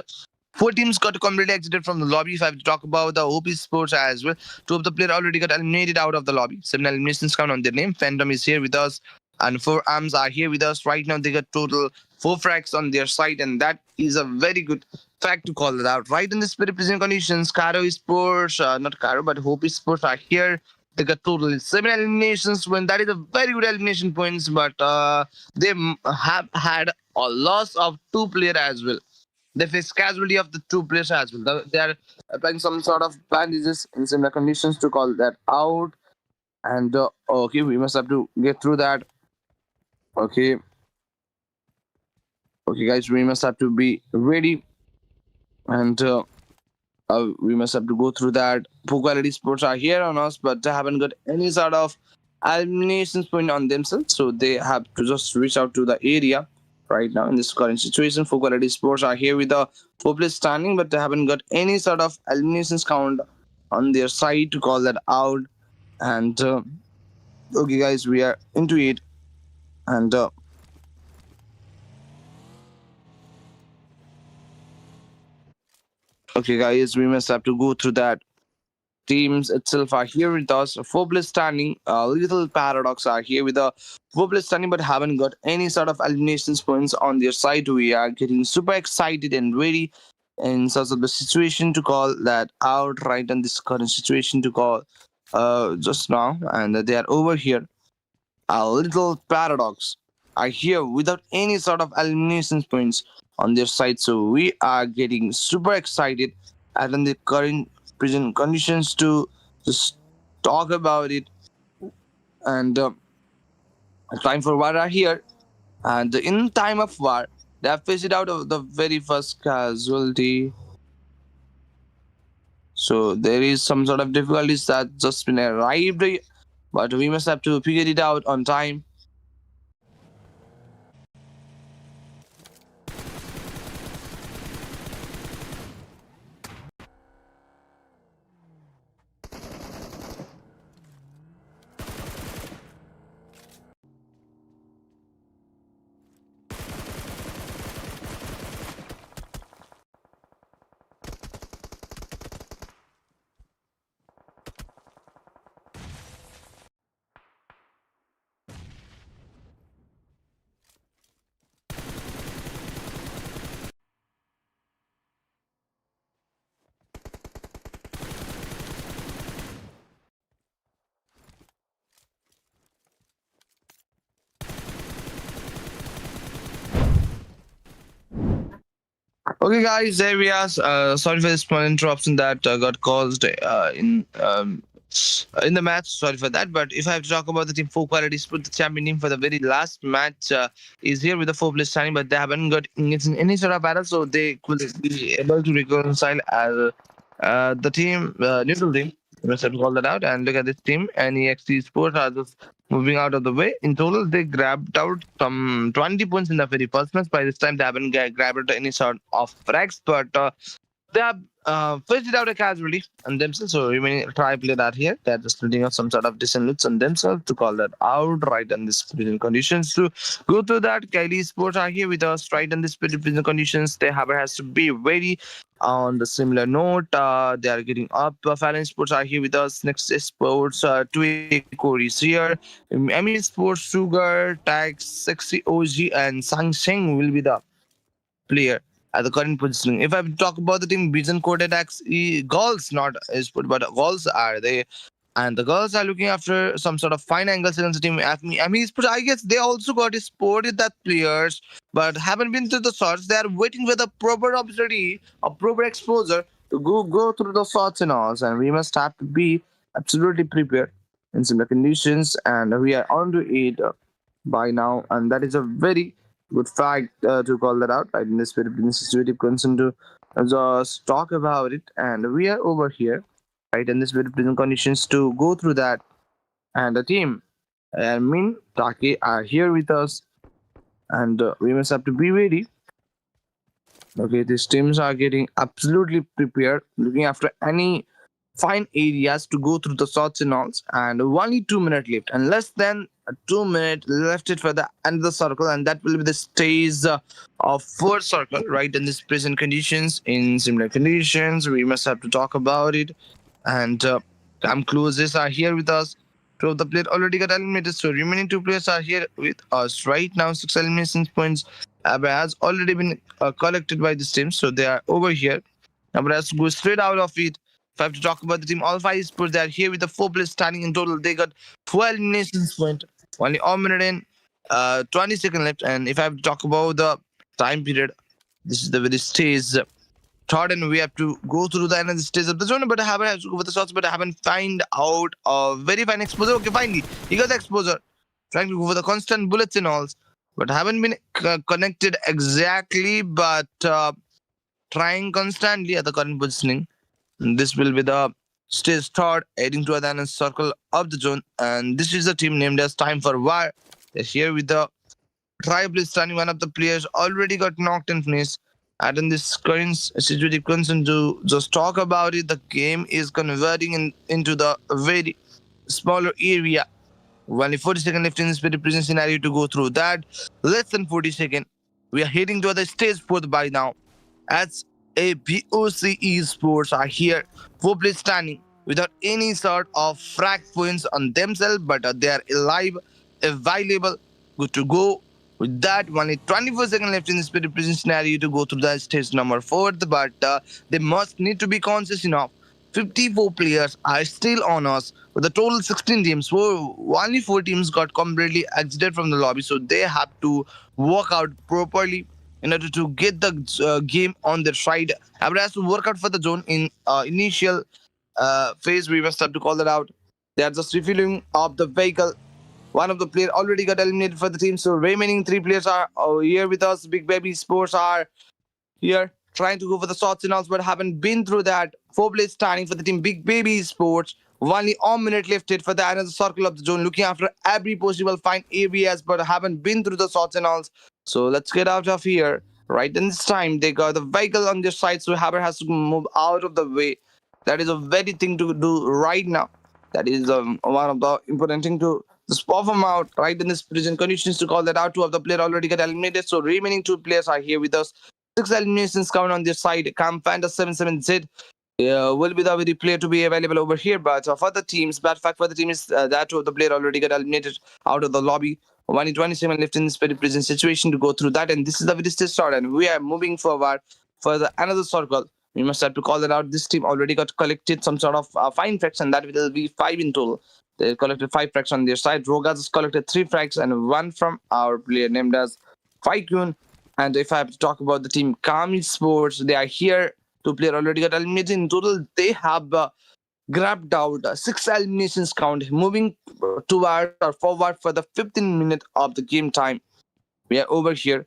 4 teams got completely exited from the lobby. If I have to talk about the OP Sports as well, 2 of the players already got eliminated out of the lobby. 7 eliminations count on their name. Phantom is here with us, and 4 arms are here with us right now. They got total 4 frags on their side, and that is a very good fact to call it out. Right in this very present conditions, Caro Sports, not Caro, but Hope Sports are here. They got total 7 eliminations. When that is a very good elimination points, but they have had a loss of 2 players as well. They face casualty of the 2 players as well. They are applying some sort of bandages in similar conditions to call that out. And okay, we must have to get through that. Okay, okay, guys, we must have to be ready, and we must have to go through that. Poor quality sports are here on us, but they haven't got any sort of eliminations point on themselves, so they have to just reach out to the area right now in this current situation. Poor quality sports are here with the 4 players standing, but they haven't got any sort of eliminations count on their side to call that out. And okay, guys, we are into it, and okay, guys, we must have to go through that. Teams itself are here with us. 4 players standing. Little Paradox are here with the 4 players standing, but haven't got any sort of eliminations points on their side. We are getting super excited and ready in such of the situation to call that out right in this current situation to call just now, and they are over here. A little Paradox are here without any sort of elimination points on their side. So we are getting super excited and in the current present conditions to just talk about it. And time for war are here. And in time of war, they have faced it out of the very first casualty. So there is some sort of difficulties that just been arrived, but we must have to figure it out on time. Okay, guys, there we are. Sorry for this small interruption that got caused in the match. Sorry for that. But if I have to talk about the team 4 quality split, the champion team for the very last match is here with the 4 players standing, but they haven't got engaged in any sort of battle, so they could be able to reconcile as the team neutral team. We must have to call that out. And look at this team. NEXT Sports are just moving out of the way. In total, they grabbed out some 20 points in the very first match. By this time, they haven't grabbed any sort of frags, but they have first it out casually on themselves. So we may try play that here. They're just building up some sort of decent loots on themselves to call that out right in this prison conditions. To go through that, Kylie Sports are here with us right in this prison conditions. They have has to be very on the similar note. They are getting up. Fallon Sports are here with us. Next is Sports. Two Corey is here. Emmy Sports, Sugar, Tax, Sexy OG, and Sang Sheng will be the player at the current positioning. If I talk about the team, Bijan Kodedax, goals not is put, but goals are they. And the girls are looking after some sort of fine angles against the team. I guess they also got spotted that players, but haven't been to the shots. They are waiting for the proper opportunity, a proper exposure to go through the shots and all. And we must have to be absolutely prepared in similar conditions. And we are on to it by now, and that is a very good fact to call that out. Right in this very sensitive concern to just talk about it, and we are over here, right, in this very present conditions to go through that. And the team, Min Taki, are here with us, and we must have to be ready. Okay, these teams are getting absolutely prepared, looking after any fine areas to go through the shots and alls, and only 2 minutes left, and less than 2 minutes left it for the end of the circle, and that will be the stage of fourth circle, right? In this present conditions, in similar conditions, we must have to talk about it. And Cam closes are here with us. Two of the players already got eliminated, so remaining two players are here with us right now. 6 elimination points has already been collected by this team, so they are over here. Now, let's go straight out of it. If I have to talk about the team, all five sports, they are here with the four players standing in total. They got 12 eliminations point, only 1 minute and 20 seconds left. And if I have to talk about the time period, this is the very stage third, and we have to go through the another stage of the zone. But I haven't had to go for the shots, but I haven't find out a very fine exposure. Okay, finally, he got the exposure. Trying to go for the constant bullets and all, but haven't been connected exactly. But trying constantly at the current positioning. This will be the stage third, heading to the circle of the zone. And this is the team named as Time for War. They're here with the tribe is standing. One of the players already got knocked in finish. And in this current situation, concern to just talk about it, the game is converting into the very smaller area. Only 40 seconds left in this very present scenario to go through that. Less than 40 seconds. We are heading to the stage fourth by now. As a POC esports are here, four players standing without any sort of frag points on themselves, but they are alive, available, good to go. With that, only 24 seconds left in this present scenario to go through the stage number fourth, but they must need to be conscious enough. 54 players are still on us with a total 16 teams. So only 4 teams got completely exited from the lobby, so they have to work out properly in order to get the game on their side. Everyone has to work out for the zone in initial phase. We must have to call that out. They are just refueling up the vehicle. One of the players already got eliminated for the team, so remaining 3 players are here with us. Big Baby Sports are here trying to go for the shots and all, but haven't been through that. 4 players standing for the team Big Baby Sports. Only 1 minute left it for the another circle of the zone, looking after every possible fine areas, but haven't been through the shots and all. So let's get out of here. Right in this time, they got the vehicle on their side, so Haber has to move out of the way. That is a very thing to do right now. That is one of the important thing to just perform out right in this present conditions to call that out. 2 of the player already got eliminated, so remaining 2 players are here with us. 6 eliminations count on their side. Cam Panda 77Z will be the very player to be available over here. But for the teams, bad fact for the team is that 2 of the player already got eliminated out of the lobby. 1 in 27 left in this very present situation to go through that. And this is the very start. And we are moving forward for the another circle. We must have to call that out. This team already got collected some sort of fine fraction. That will be 5 in total. They collected 5 frags on their side. Rogas has collected 3 frags and 1 from our player named as Faikun. And if I have to talk about the team Kami Sports, they are here. 2 players already got eliminated. In total, they have grabbed out 6 eliminations count, moving towards or forward for the 15 minute of the game time. We are over here.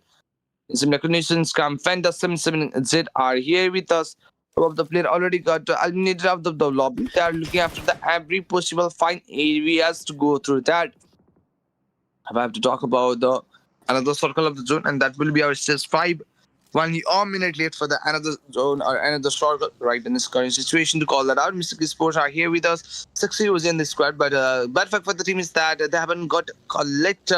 In some recognitions, Cam Fender 77Z are here with us. of the player already got eliminated out of the lobby. They are looking after the every possible fine areas to go through that. I have to talk about the another circle of the zone, and that will be our stage 5. 1 minute late for the another zone or another circle right in this current situation to call that out. Mr. Sports are here with us. 60 was in the squad, but bad fact for the team is that they haven't got collect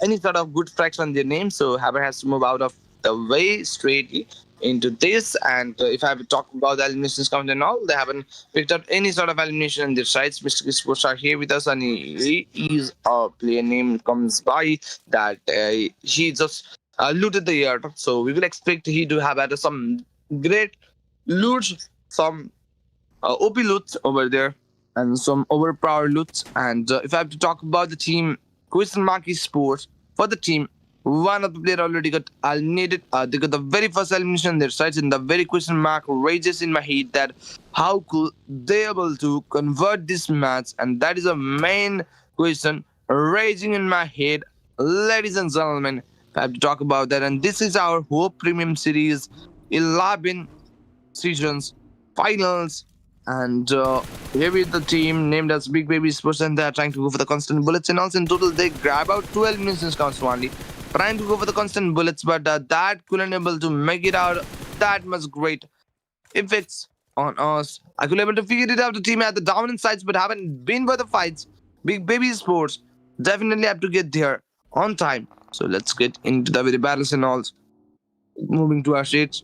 any sort of good facts on their name, so Haber has to move out of the way straightly into this. And if I have to talk about the eliminations count and all, they haven't picked up any sort of elimination on their sides. Mr. Sports are here with us, and he is a player name comes by that he just looted the air. So we will expect he to have had some great loot, some OP loot over there, and some overpowered loot. And if I have to talk about the team, question mark is sports for the team. One of the player already got eliminated. They got the very first elimination on their sides, and the very question mark rages in my head that how could they able to convert this match, and that is a main question raging in my head, ladies and gentlemen. I have to talk about that, and this is our Hope Premium Series 11 seasons finals. And here with the team named as Big Baby Sports, and they are trying to go for the constant bullets. And also in total, they grab out 12 eliminations counts only, trying to go for the constant bullets, but that couldn't able to make it out that much great effects on us. I could able to figure it out. The team at the dominant sides, but haven't been by the fights. Big Baby Sports definitely have to get there on time. So let's get into the very battles and all. Moving to our states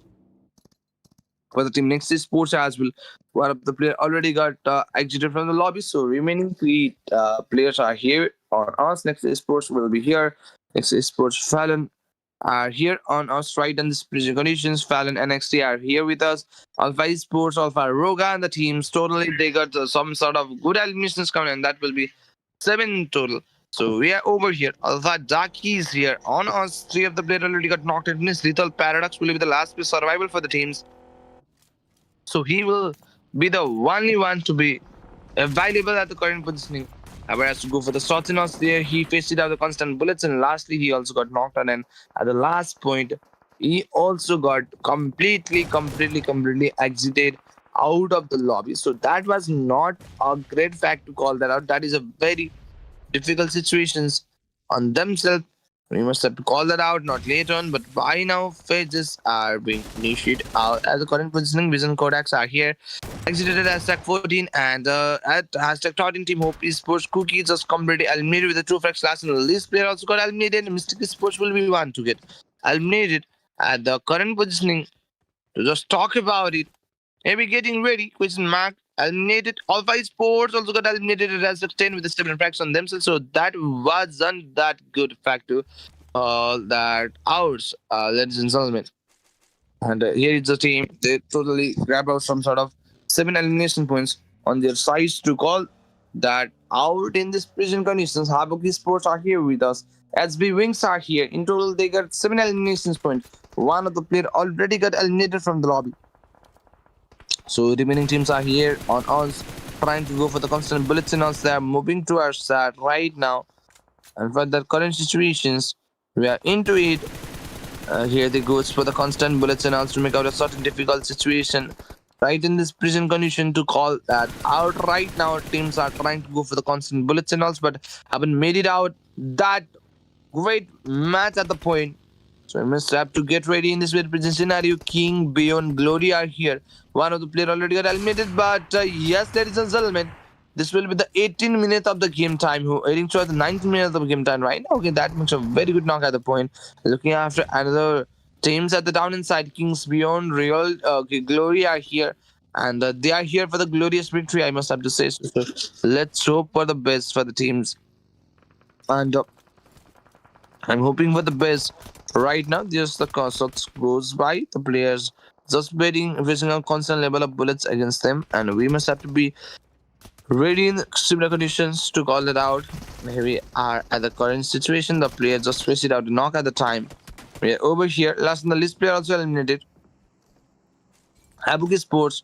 for the team next is sports as well. One of the player already got exited from the lobby, so remaining 3 players are here on us. Next is sports will be here. Next is sports Fallon are here on us right in this prison conditions. Fallon NXT are here with us. Alpha Sports, Alpha Roga, and the teams totally they got some sort of good eliminations coming, and that will be 7 in total. So we are over here. Alpha Darky is here on us. 3 of the players already got knocked in. This Lethal Paradox will be the last piece survival for the teams. So he will be the only one to be available at the current positioning. However, has to go for the shots in us there. He faced it out the constant bullets, and lastly, he also got knocked on. And at the last point, he also got completely exited out of the lobby. So that was not a great fact to call that out. That is a very difficult situations on themselves. We must have to call that out, not later on, but by now, phases are being initiated out as the current positioning. Vision Kodaks are here. Exited at hashtag 14 and at hashtag 13 team Hope Esports Cookie just completely eliminated with the 2 fracks last and this player also got eliminated. Mystic Sports will be one to get eliminated at the current positioning. To just talk about it, maybe getting ready, question mark. Eliminated. Alpha Sports also got eliminated as 10 with the 7 fracks on themselves. So that wasn't that good factor. That ours, ladies and gentlemen. And here is the team. They totally grab out some sort of 7 elimination points on their sides to call that out in this prison conditions. Habuki Sports are here with us. SB Wings are here. In total, they got 7 eliminations points. One of the player already got eliminated from the lobby. So remaining teams are here on us, trying to go for the constant bullets and us. They are moving to our side right now. And for the current situations, we are into it. Here they goes for the constant bullets and also to make out a certain difficult situation. Right in this prison condition to call that out right now. Teams are trying to go for the constant bullets and all, but haven't made it out that great match at the point. So I must have to get ready in this very prison scenario. King, Beyond, Glory are here. One of the player already got eliminated, but yes, ladies and gentlemen, this will be the 18 minutes of the game time. Who heading towards the 19 minutes of the game time right now. Okay, that makes a very good knock at the point. Looking after another teams at the down inside. Kings, Beyond, Real, Glory are here. And they are here for the glorious victory, I must have to say. So let's hope for the best for the teams. And I'm hoping for the best. Right now, just the shots goes by. The players just facing a constant level of bullets against them. And we must have to be ready in similar conditions to call it out. Here we are at the current situation. The player just faced it out to knock at the time. We are over here. Last on the list player also eliminated. Habuki Sports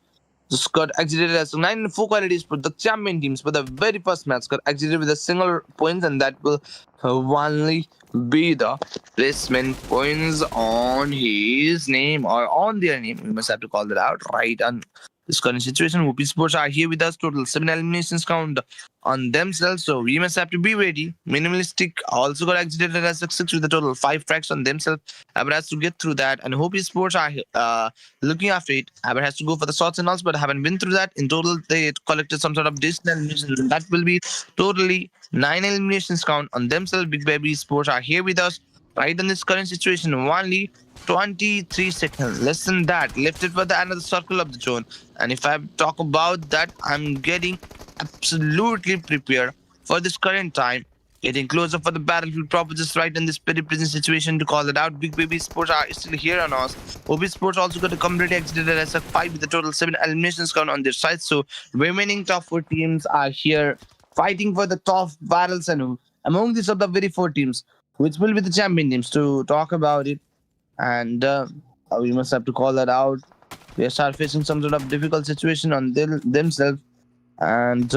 just got exited as 9-4 qualities for the champion teams. For the very first match, got exited with a single point, and that will only be the placement points on his name or on their name. We must have to call that out, right? And this current situation, HOPEesports are here with us. Total 7 eliminations count on themselves, so we must have to be ready. Minimalistic also got exited as a 6 with a total 5 tracks on themselves. Aber has to get through that, and HOPEesports are looking after it. Aber has to go for the shots and all, but haven't been through that. In total, they collected some sort of decent eliminations. That will be totally 9 eliminations count on themselves. Big Baby Sports are here with us. Right in this current situation, only 23 seconds. Less than that. Lifted for the another circle of the zone. And if I talk about that, I'm getting absolutely prepared for this current time. Getting closer for the battlefield proper just right in this pretty present situation to call it out. Big Baby Sports are still here on us. OB Sports also got a completely exited as a 5 with a total 7 eliminations count on their side. So remaining top 4 teams are here fighting for the top battles, and among these are the very 4 teams which will be the champion teams to talk about it. And we must have to call that out. They start facing some sort of difficult situation on themselves, and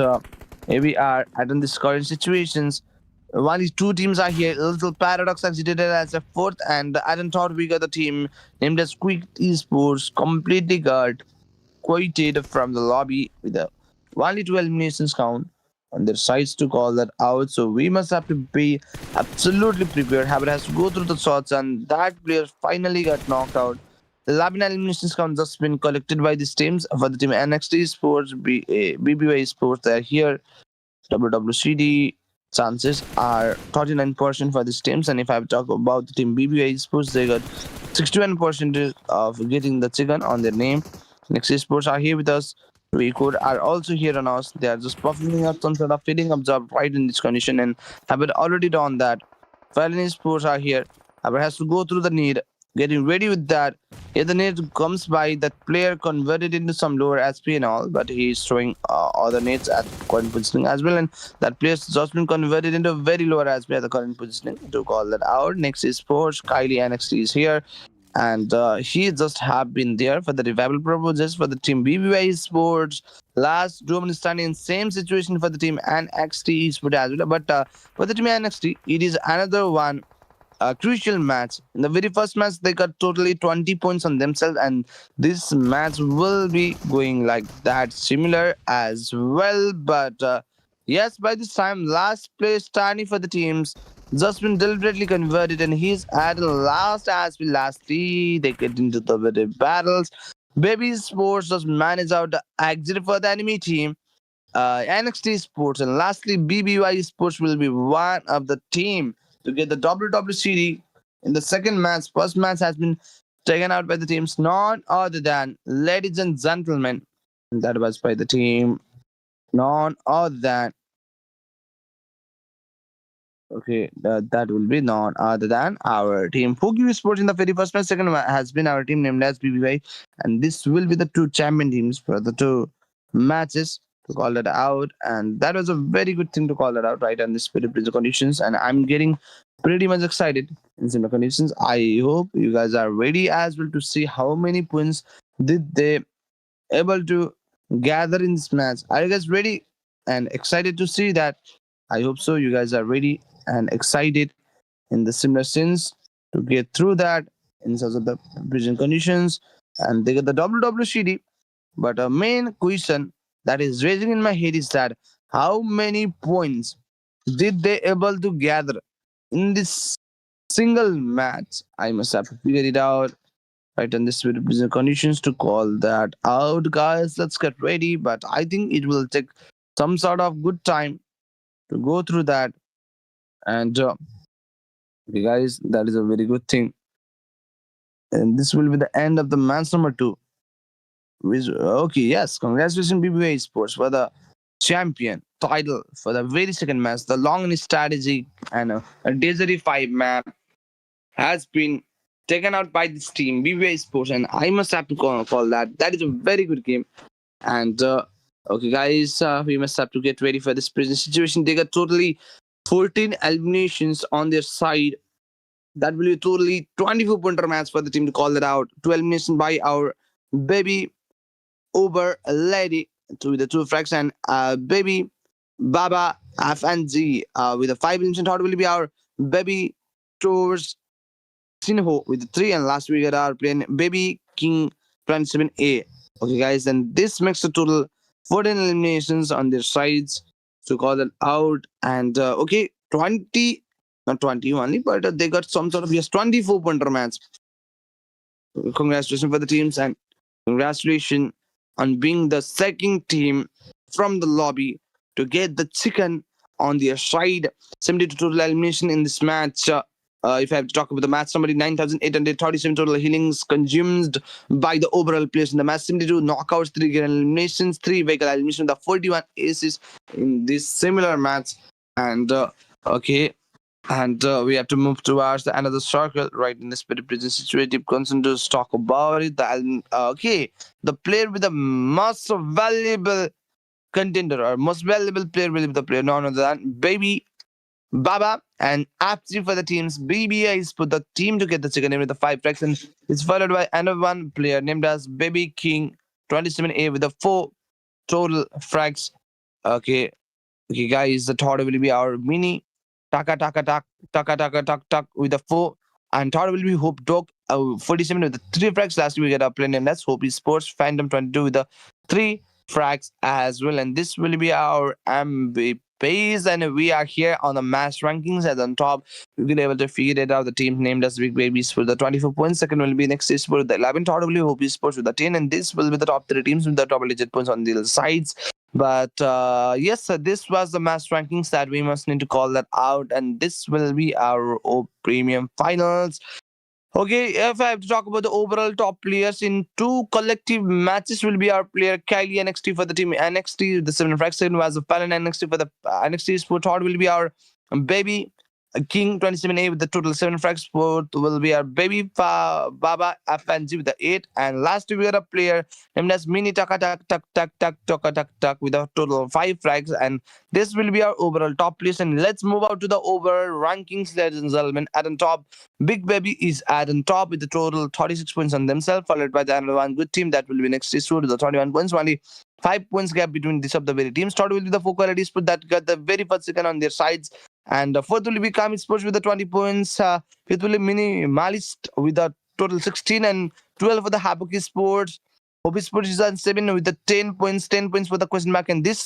here we are at in this current situations. While these 2 teams are here, Little Paradox exited as a 4th, and Adam thought we got the team named as Quick Esports completely got quieted from the lobby with a only 2 eliminations count on their sides to call that out. So we must have to be absolutely prepared. Habit has to go through the shots, and that player finally got knocked out. 11 eliminations count just been collected by these teams. For the team NXT Sports, BBY Sports, they're here. WWCD chances are 39% for these teams. And if I talk about the team BBI Sports, they got 61% of getting the chicken on their name. Next Sports are here with us. Recode are also here on us. They are just performing up some sort of feeding up job right in this condition and have already done that. Felony Sports are here. Aber has to go through the need, getting ready with that. If the need comes by, that player converted into some lower SP and all, but he's throwing other nades at current positioning as well, and that player's just been converted into very lower SP at the current positioning to call that out. Next is Sports. Kylie NXT is here, and he just have been there for the revival purposes for the team BBY Sports. Last Roman standing in same situation for the team NXT Sport as well, but for the team NXT, it is another one a crucial match. In the very first match, they got totally 20 points on themselves, and this match will be going like that, similar as well. But yes, by this time, last place standing for the teams just been deliberately converted, and he's at the last as we lastly they get into the very battles. Baby Sports just manage out the exit for the enemy team. NXT Sports, and lastly BBY Sports will be one of the team to get the WWCD in the second match. First match has been taken out by the teams, none other than, ladies and gentlemen, that was by the team, none other than, okay, that will be none other than our team PUBG Sports in the very first match. Second has been our team named as BBY, and this will be the 2 champion teams for the 2 matches to call that out. And that was a very good thing to call that out, right? And this very prison conditions, and I'm getting pretty much excited in similar conditions. I hope you guys are ready as well to see how many points did they able to gather in this match. Are you guys ready and excited to see that? I hope so. You guys are ready and excited in the similar scenes to get through that in terms of the prison conditions, and they get the WWCD. But a main question that is raising in my head is that how many points did they able to gather in this single match? I must have to figure it out right on this with business conditions to call that out, guys. Let's get ready, but I think it will take some sort of good time to go through that. And okay, guys, that is a very good thing. And this will be the end of the match number 2. Okay, yes, congratulations, BBA Sports, for the champion title for the very second match. The long strategy and a Desert 5 map has been taken out by this team, BBA Sports, and I must have to call that. That is a very good game. And okay, guys, we must have to get ready for this present situation. They got totally 14 eliminations on their side. That will be totally 24 pointer match for the team to call that out. 2 eliminations by our baby Uber Lady with the 2 frags, and Baby Baba FNG with the 5 elimination. Third will be our Baby Tours Sinho with the 3, and last we get our plane Baby King 27A. Okay, guys, and this makes a total 14 eliminations on their sides to call it out. And okay, 20, not 20 only, but they got some sort of, yes, 24 pointer match. Congratulations for the teams, and congratulations on being the second team from the lobby to get the chicken on their side. 72 total elimination in this match. If I have to talk about the match, somebody 9,837 total healings consumed by the overall players in the match. 72 knockouts, 3 gear eliminations, 3 vehicle eliminations, the 41 aces in this similar match. And okay, and we have to move towards the another circle right in this very present situative concern to talk about it. Okay, the player with the most valuable contender or most valuable player will be the player none other than Baby Baba and Apsi for the teams. BBA is put the team to get the second name with the 5 tracks, and it's followed by another one player named as Baby King 27A with the 4 total frags. Okay, okay, guys, the third will be our mini taka taka tak taka taka tak tak with the 4, and third will be Hope Dog 47 with the 3 frags. Last we get our play name that's HOPEesports Phantom 22 with the 3 frags as well, and this will be our MVPs, and we are here on the match rankings. As on top, we've been able to figure it out. The team named as Big Babies for the 24 points. Second will be Next is for the 11. Third will be HOPEesports with the 10, and this will be the top 3 teams with the double-digit points on the sides. But yes, this was the match rankings that we must need to call that out, and this will be our premium finals. Okay, if I have to talk about the overall top players in 2 collective matches, will be our player Kylie NXT for the team NXT. The 7 frags. Second was the Fallen NXT for the NXT Sport. Third will be our Baby King 27A with the total 7 frags. Fourth will be our Baby Baba FNG with the 8, and last we got a player named as Mini Taka Tak Tak Tak Tak Taka Tak Tak with a total of 5 frags, and this will be our overall top list. And let's move out to the overall rankings, ladies and gentlemen. At the top, Big Baby is at the top with the total 36 points on themselves, followed by the another one good team that will be next is with the 21 points. Only 5 points gap between these of the very teams. Third will be the 4 quality sport that got the very first second on their sides, and fourth will be Kami Sports with the 20 points. Fifth will be Minimalist with the total 16, and 12 for the Habuki Sports. HOPEesports is on 7 with the 10 points, 10 points for the question mark. And this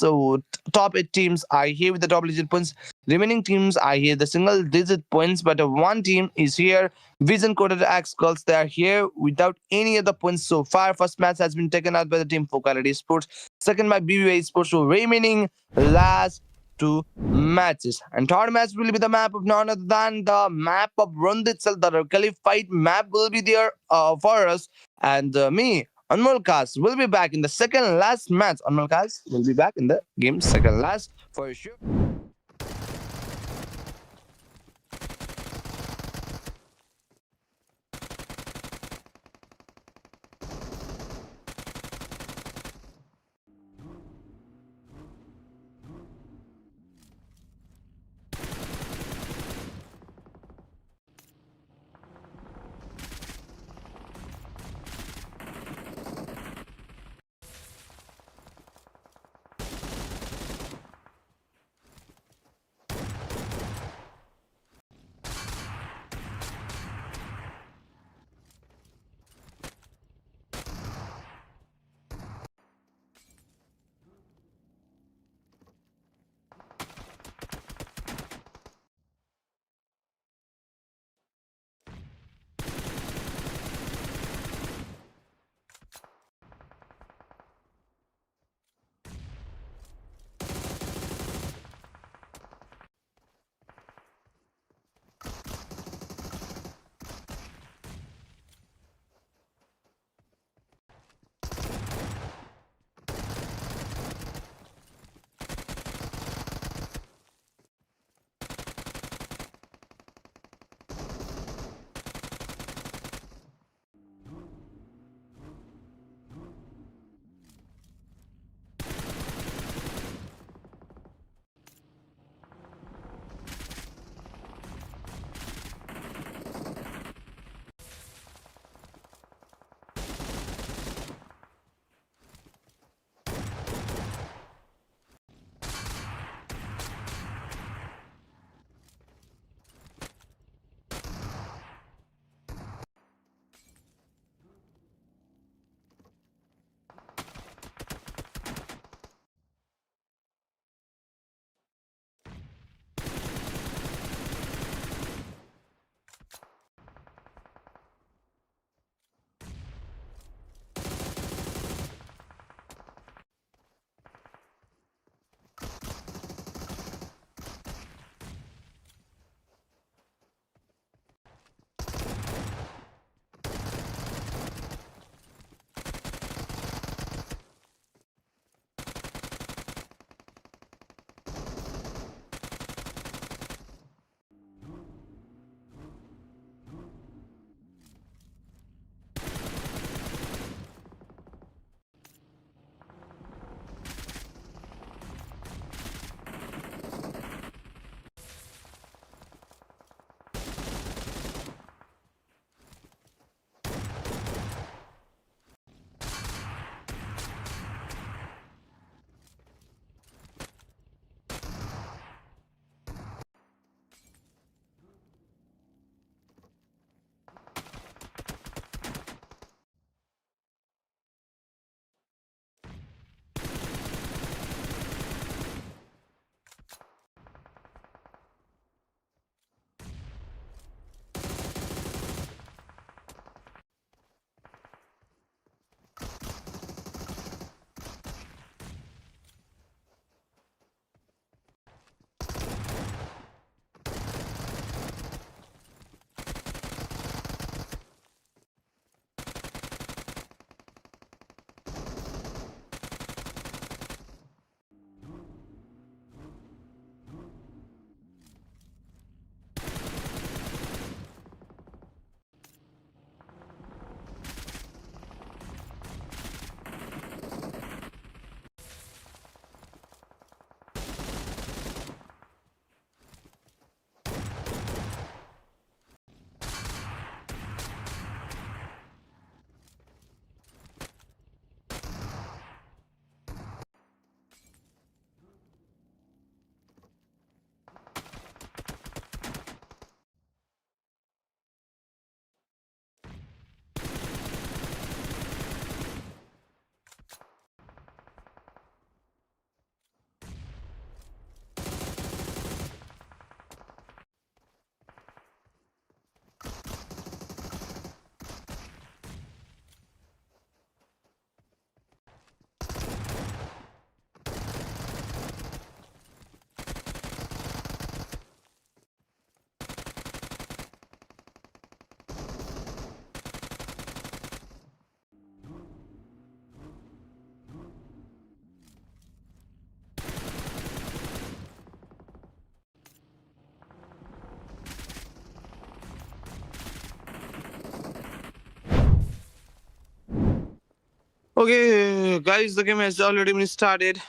top 8 teams are here with the double digit points. Remaining teams are here the single digit points, but one team is here. Vision Coded Axe Girls, they are here without any other points so far. First match has been taken out by the team Focality Sports. Second by BBA Sports. So remaining last 2 matches. And third match will be the map of none other than the map of Rund itself. The qualified map will be there for us. And me, Anmolkas, will be back in the second last match. Anmolkas will be back in the game second last for sure. Okay, guys, the game has already been started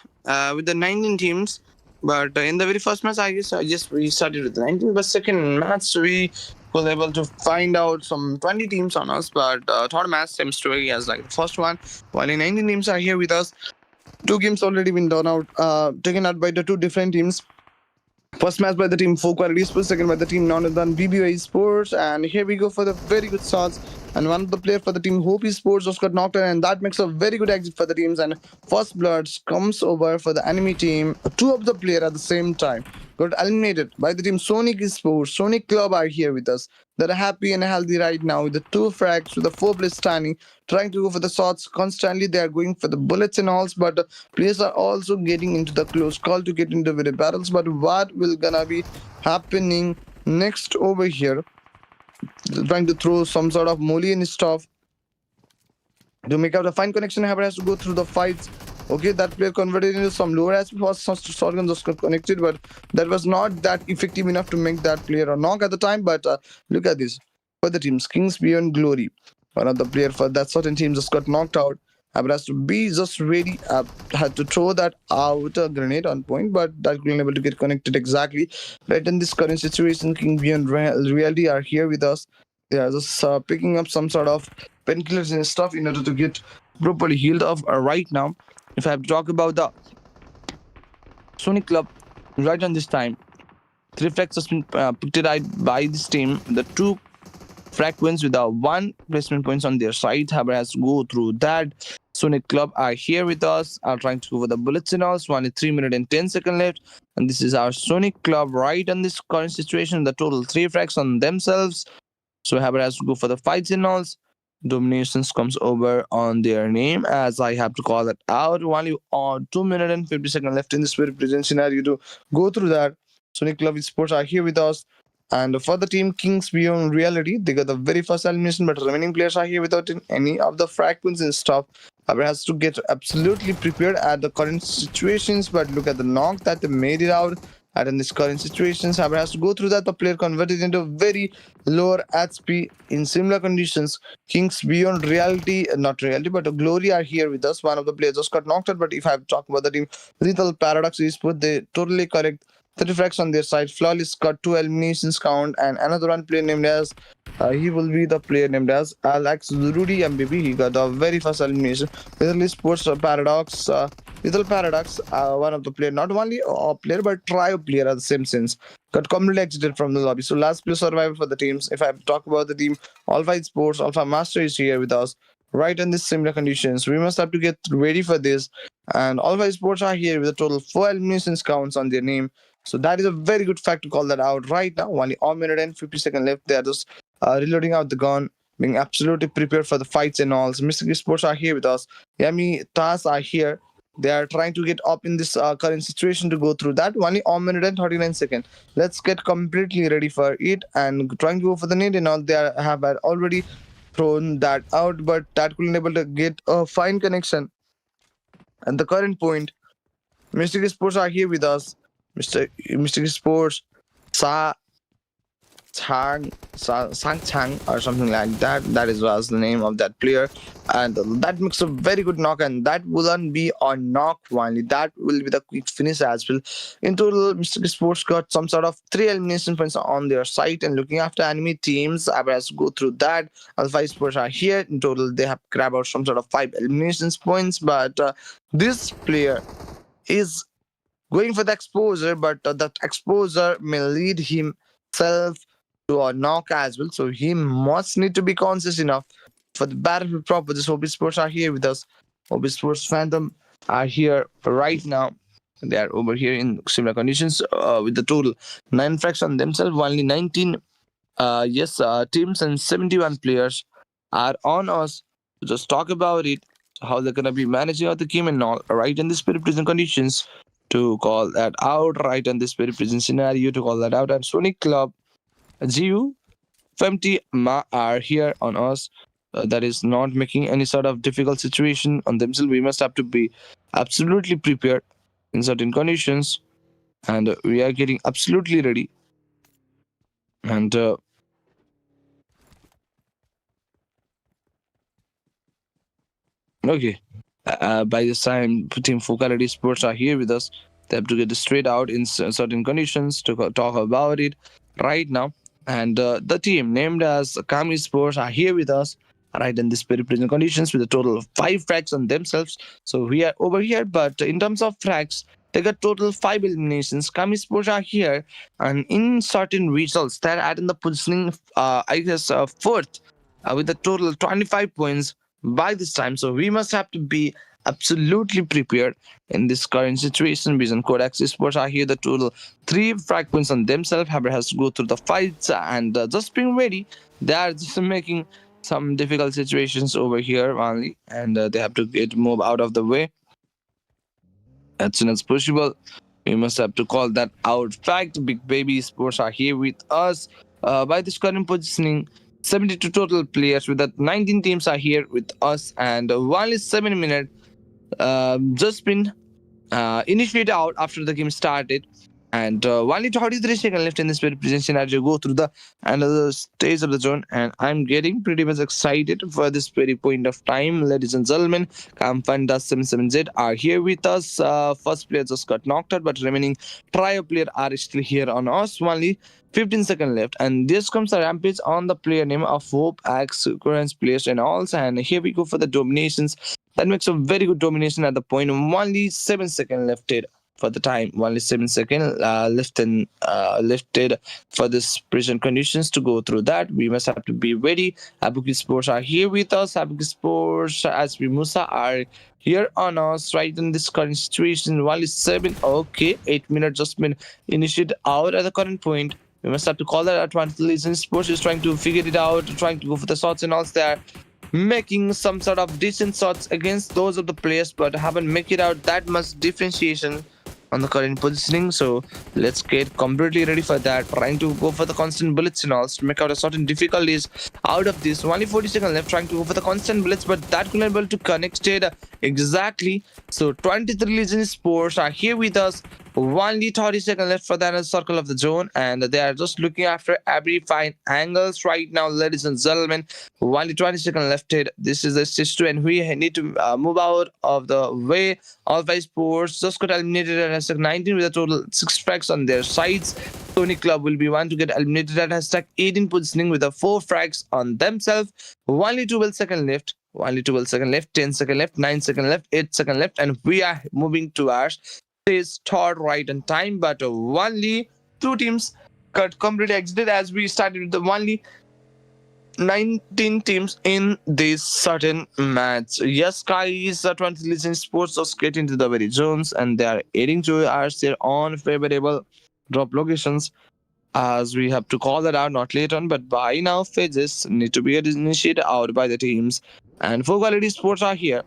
with the 19 teams. But in the very first match, I guess we started with the 19. But second match, we were able to find out some 20 teams on us. But third match seems to be as like the first one. While in 19 teams are here with us, two games already been done out, taken out by the two different teams. First match by the team Folk Quality Sports, second by the team none other than BBI Sports. And here we go for the very good starts. And one of the player for the team Hope Esports just got knocked out, and that makes a very good exit for the teams. And first blood comes over for the enemy team. Two of the player at the same time got eliminated by the team Sonic Esports. Sonic Club are here with us. They're happy and healthy right now with the two frags with the four players standing, trying to go for the shots constantly. They are going for the bullets and alls, but players are also getting into the close call to get into the battles. But what will gonna be happening next over here? Trying to throw some sort of molly and stuff to make out a fine connection. Haber has to go through the fights. Okay, that player converted into some lower SP was shotgun just got connected, but that was not that effective enough to make that player a knock at the time. But look at this for the teams Kings Beyond Glory. One of the player for that certain team just got knocked out. Haber has to be just ready. Had to throw that out a grenade on point, but that couldn't able to get connected exactly. Right in this current situation, King Beyond Reality are here with us. They are just picking up some sort of painkillers and stuff in order to get properly healed up right now. If I have to talk about the Sonic Club, right on this time, three frags has been picked right by this team. The two frag wins with the one placement points on their side. Haber has to go through that. Sonic Club are here with us, are trying to go for the bullets and all. Only 3 minutes and 10 seconds left. And this is our Sonic Club right on this current situation. The total three frags on themselves. So Haber has to go for the fights and all. Dominations comes over on their name, as I have to call it out. Only 2 minutes and 50 seconds left in this very present scenario to go through that. Sonic Love Sports are here with us. And for the team Kings Beyond Reality, they got the very first elimination, but remaining players are here without any of the fragments and stuff. Haber has to get absolutely prepared at the current situations, but look at the knock that they made it out. And in this current situations, Haber has to go through that. The player converted into very lower HP in similar conditions. Kings Beyond Reality, not reality, but Glory are here with us. One of the players just got knocked out, but if I talk about the team, Lethal Paradox Esports, they totally correct. 30 frags on their side. Flawless got two eliminations count, and another one player named as he will be the player named as Alex Rudy MBB. He got the very first elimination. Lethal Sports Paradox. Lethal Paradox, one of the player, not only a player but trio player at the same sense, got completely exited from the lobby. So last player survivor for the teams. If I talk about the team, Alpha Sports, Alpha Master is here with us. Right in this similar conditions, we must have to get ready for this. And Alpha Sports are here with a total 4 eliminations counts on their name. So that is a very good fact to call that out right now. Only 1 minute and 50 seconds left. They are just reloading out the gun, being absolutely prepared for the fights and all. So Mystic Sports are here with us. Yami Tas are here. They are trying to get up in this current situation to go through that. Only 1 minute and 39 seconds. Let's get completely ready for it and trying to go for the need and all. They have already thrown that out, but that couldn't able to get a fine connection. At the current point, Mystic Sports are here with us. Mystic Sports, Sa Sang Chang or something like that. That is was the name of that player, and that makes a very good knock. And that wouldn't be a knock only. That will be the quick finish as well. In total, Mr. Sports got some sort of 3 elimination points on their site. And looking after enemy teams, I will go through that. Alpha Sports are here. In total, they have grabbed out some sort of 5 elimination points. But this player is going for the exposure, but that exposure may lead himself to a knock as well. So he must need to be conscious enough for the battlefield proper. This Hobby Sports are here with us. Hobby Sports Phantom are here right now. They are over here in similar conditions with the total 9 frags on themselves. Only 19 teams and 71 players are on us to just talk about it, how they're gonna be managing out the game and all, right in this spirit prison conditions to call that out, right in this spirit prison scenario to call that out. And Sonic Club, GU, Femti Ma are here on us. That is not making any sort of difficult situation on themselves. We must have to be absolutely prepared in certain conditions, and we are getting absolutely ready. And okay, By this time, Team Focality Sports are here with us. They have to get straight out in certain conditions to talk about it right now. And the team named as Kami Sports are here with us right in this very present conditions with a total of 5 frags on themselves. So we are over here, but in terms of frags, they got total 5 eliminations. Kami Sports are here, and in certain results, they're at in the positioning, I guess, fourth with a total 25 points by this time. So we must have to be absolutely prepared in this current situation. Vision Codex Esports are here. The total 3 frag points on themselves. Haber has to go through the fights and just being ready. They are just making some difficult situations over here only, and they have to get move out of the way as soon as possible. We must have to call that out. Fact, Big Baby Sports are here with us. By this current positioning, 72 total players with that 19 teams are here with us, and only 7 minutes just been initiated out after the game started. And only 33 seconds left in this very presentation as you go through the another stage of the zone. And I'm getting pretty much excited for this very point of time, ladies and gentlemen. Kamfan-77Z are here with us. First player just got knocked out, but remaining trio player are still here on us. Only 15 seconds left, and this comes a rampage on the player name of Hope X current players and all. And here we go for the dominations. That makes a very good domination at the point. Only 7 seconds left it for the time. Only 7 seconds lifted for this present conditions to go through that. We must have to be ready. Abuki Sports are here with us. Abuki Sports as we Musa are here on us right in this current situation. Only 7. Okay, 8 minutes just been initiated out at the current point. We must have to call that advantage. Sports is trying to figure it out, trying to go for the shots and all there, making some sort of decent shots against those of the players, but haven't make it out that much differentiation on the current positioning. So let's get completely ready for that. Trying to go for the constant bullets and all to make out a certain difficulties out of this. Only 40 seconds left, trying to go for the constant bullets, but that couldn't be able to connect it exactly. So 23 Legend Sports are here with us. Only 30 seconds left for that circle of the zone, and they are just looking after every fine angles right now, ladies and gentlemen. Only 20 seconds left. This is the stage 2, and we need to move out of the way. All 5 sports just got eliminated at hashtag 19 with a total 6 frags on their sides. Tony Club will be one to get eliminated at hashtag 18 positioning with a 4 frags on themselves. Only 12 seconds left. Only 12 seconds left. 10 seconds left. 9 seconds left. 8 seconds left, and we are moving towards is third right on time, but only 2 teams got completely exited as we started with the only 19 teams in this certain match. Yes, guys, 20 Legend Sports just get into the very zones, and they are adding to their own favorable drop locations, as we have to call that out not later on, but by now phases need to be initiated out by the teams. And 4 Quality Sports are here.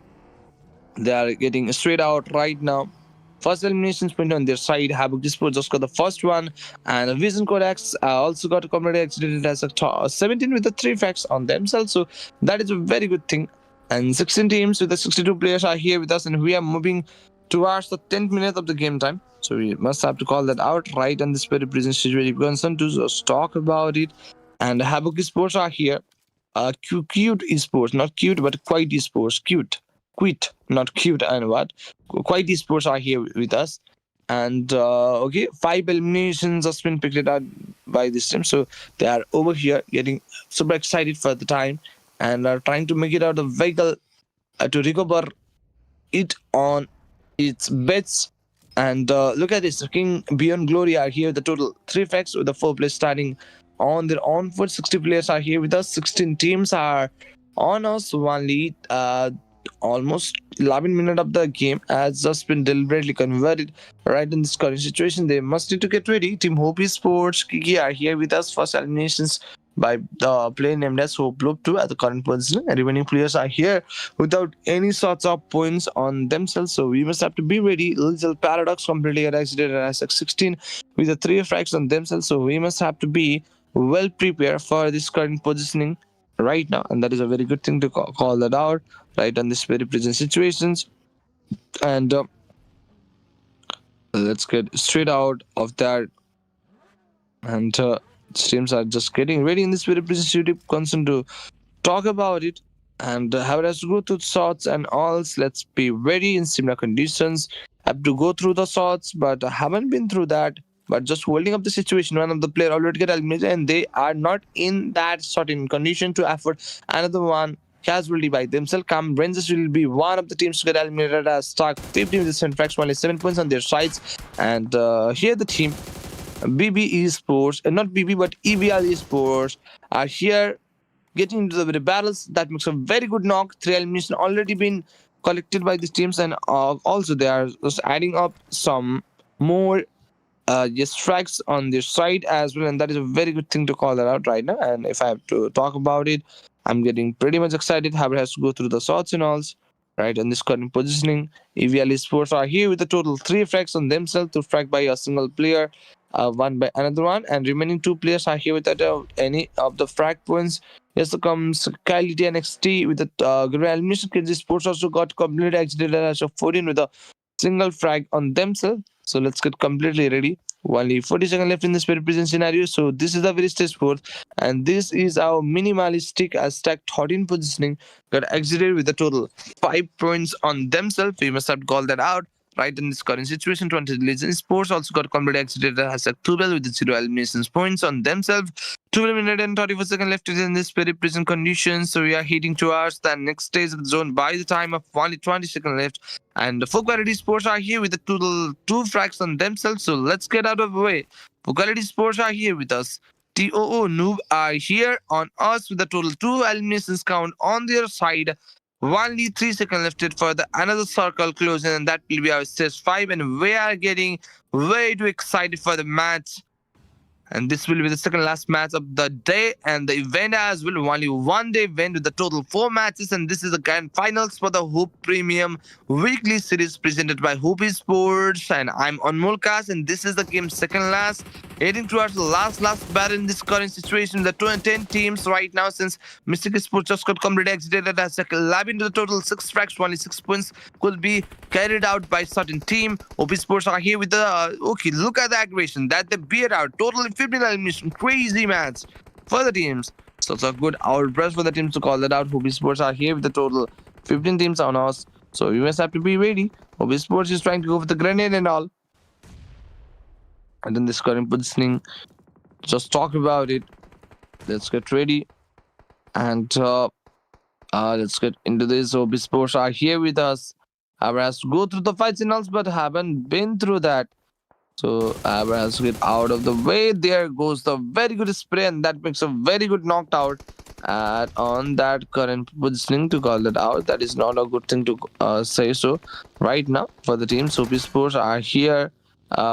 They are getting straight out right now. First elimination sprint on their side. Havoc Sports just got the first one, and Vision Codex also got a completely exited as a 17 with the 3 facts on themselves. So that is a very good thing. And 16 teams with the 62 players are here with us, and we are moving towards the 10th minute of the game time. So we must have to call that out right on this very present situation. Concern to just talk about it. And Havoc Sports are here. Cute esports, not cute, but quite esports. Quit, not cute, and what? Quite esports are here with us. And okay, 5 eliminations just been picked up by this team. So they are over here getting super excited for the time and are trying to make it out of the vehicle to recover it on its bets. And look at this, King Beyond Glory are here. The total 3 facts with the 4 players starting on their own foot. 60 players are here with us. 16 teams are on us. Only almost 11 minutes of the game has just been deliberately converted right in this current situation. They must need to get ready. Team HOPEesports Kiki are here with us. First eliminations by the player named as Hope Loop 2 at the current position. And remaining players are here without any sorts of points on themselves. So we must have to be ready. Little Paradox completely exited at 16 with the 3 frags on themselves. So we must have to be well prepared for this current positioning right now, and that is a very good thing to call that out right on this very present situations. And let's get straight out of that. And teams are just getting ready in this very present concern to talk about it. and have us go through shots and all. Let's be ready in similar conditions. Have to go through the shots, but I haven't been through that. But just holding up the situation, one of the player already get eliminated, and they are not in that certain condition to afford another one casualty by themselves. Come Rangers will be one of the teams to get eliminated as Stark 15 with the fracks, only 7 points on their sides. And here the team BB Esports, not BB but EVL Esports are here getting into the battles. That makes a very good knock. 3 elimination already been collected by these teams, and also they are just adding up some more yes strikes on their side as well, and that is a very good thing to call that out right now. And if I have to talk about it, I'm getting pretty much excited. Haber has to go through the shots and alls right in this current positioning. EVL Sports are here with a total 3 fracks on themselves, 2 frack by a single player, one by another one, and remaining 2 players are here without any of the frack points. Yes, comes Kylie NXT with the good elimination. KG Sports also got completely exited as a 14 with a single frag on themselves. So let's get completely ready. Only 40 seconds left in this very present scenario. So this is the very stage 4, and this is our minimalistic as stack 13 positioning. Got exited with a total 5 points on themselves. We must have called that out. Right in this current situation, 20 Legend Sports also got completely exited as a 12 with 0 eliminations points on themselves. 12 minutes and 34 seconds left in this very present condition. So we are heading towards the next stage of the zone by the time of only 20 seconds left. And the Folk Quality Sports are here with a total 2 fracks on themselves. So let's get out of the way. Folk Quality Sports are here with us. TOO Noob are here on us with a total 2 eliminations count on their side. Only 3 seconds left for the another circle closing, and that will be our stage 5. And we are getting way too excited for the match. And this will be the second last match of the day and the event as well. Only one day event with the total 4 matches, and this is the grand finals for the Hope Premium Weekly Series presented by HOPEesports. And I'm on Mulcast, and this is the game's second last, heading towards the last battle in this current situation. The 10 teams right now, since Mystic Sports just got completely exited as a 11 to the total 6 fracks, only 6 points could be carried out by certain team. HOPEesports are here with the okay. Look at the aggression that they beat out. Totally 15 elimination, crazy match for the teams. So it's a good outburst for the teams to call that out. HOPEesports are here with the total 15 teams on us. So you must have to be ready. HOPEesports is trying to go for the grenade and all. And then this current positioning, just talk about it. Let's get ready. And let's get into this. HOPEesports are here with us. I has to go through the fight signals, but haven't been through that. So Abra has to get out of the way. There goes the very good spray, and that makes a very good knocked out on that current positioning to call that out. That is not a good thing to say so right now for the team. So Sports are here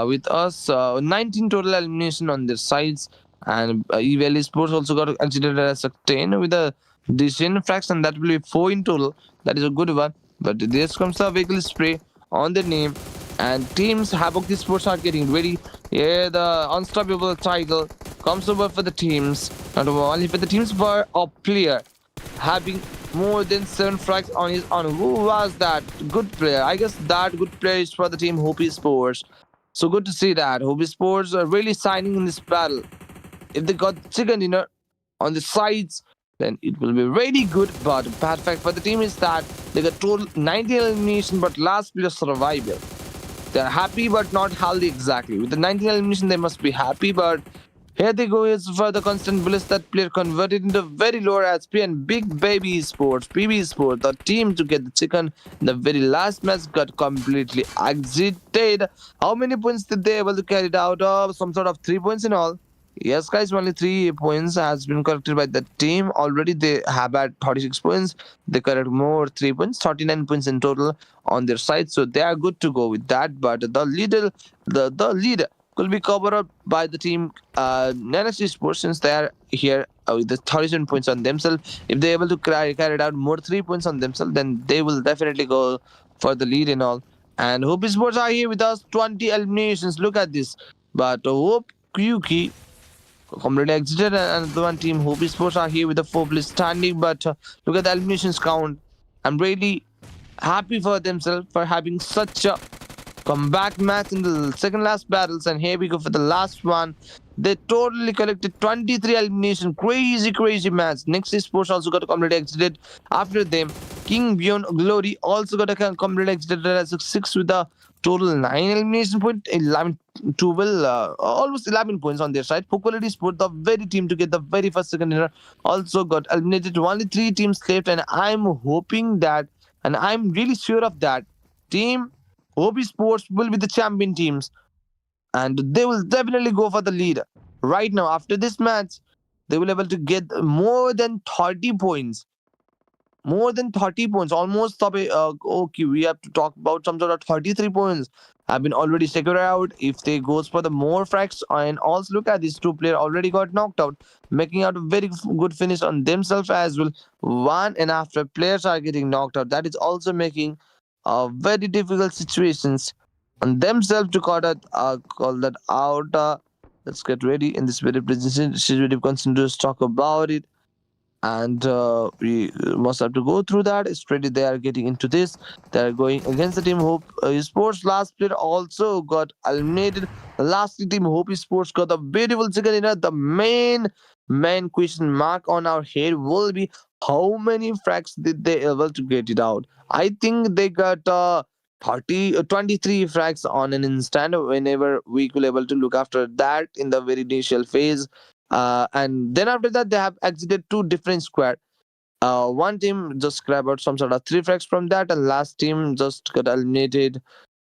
with us. 19 total elimination on their sides, and EVL Sports also got exited as a 10 with a decent fraction. That will be 4 in total. That is a good one. But this comes the vehicle spray on the name. And teams Havoc Sports are getting ready. Yeah, the unstoppable title comes over for the teams. Not only for the teams, but a player having more than 7 frags on his own. Who was that good player? I guess that good player is for the team HOPEesports. So good to see that HOPEesports are really signing in this battle. If they got chicken dinner on the sides, then it will be really good. But the bad fact for the team is that they got total 90 elimination, but last player survival. They're happy but not healthy exactly. With the 19 elimination, they must be happy, but here they go is for the constant bliss that player converted into very lower HP and big baby sports, PB Sports, the team to get the chicken in the very last match got completely exited. How many points did they able to carry it out of? Some sort of 3 points in all. Yes, guys, only 3 points has been collected by the team. Already they have had 36 points. They collect more 3 points, 39 points in total on their side. So they are good to go with that. But the lead could be covered up by the team NXT Sports, since they are here with the 37 points on themselves. If they're able to carry out more 3 points on themselves, then they will definitely go for the lead and all. And HOPEesports are here with us, 20 eliminations. Look at this. But Hope Kyuki completely exited, and the one team HOPEesports are here with the 4 place standing. But look at the eliminations count. I'm really happy for themselves for having such a comeback match in the second last battles. And here we go for the last one. They totally collected 23 elimination. Crazy, crazy match. Next esports also got completely exited. After them, King Beyond Glory also got a completely exited as a 6 with a total 9 elimination point. 11, 12, almost 11 points on their side. Quality Sport, the very team to get the very first second winner, also got eliminated. Only 3 teams left, and I'm hoping that, and I'm really sure of that, team Hobby Sports will be the champion teams, and they will definitely go for the lead. Right now, after this match, they will be able to get more than 30 points. More than 30 points, almost okay. We have to talk about some sort of 33 points have been already secured out. If they goes for the more fracks, and also look at these two players already got knocked out, making out a very good finish on themselves as well. One and after players are getting knocked out, that is also making very difficult situations on themselves to call that out. Let's get ready in this very sensitive continue to talk about it, and we must have to go through that. Straight they are getting into this. They are going against the team Hope Sports. Last player also got eliminated. Lastly, team Hope Sports got the beautiful second winner. The main question mark on our head will be how many frags did they able to get it out. I think they got 23 frags on an instant whenever we could able to look after that in the very initial phase, and then after that, they have exited 2 different squad. One team just grabbed out some sort of 3 frags from that, and last team just got eliminated.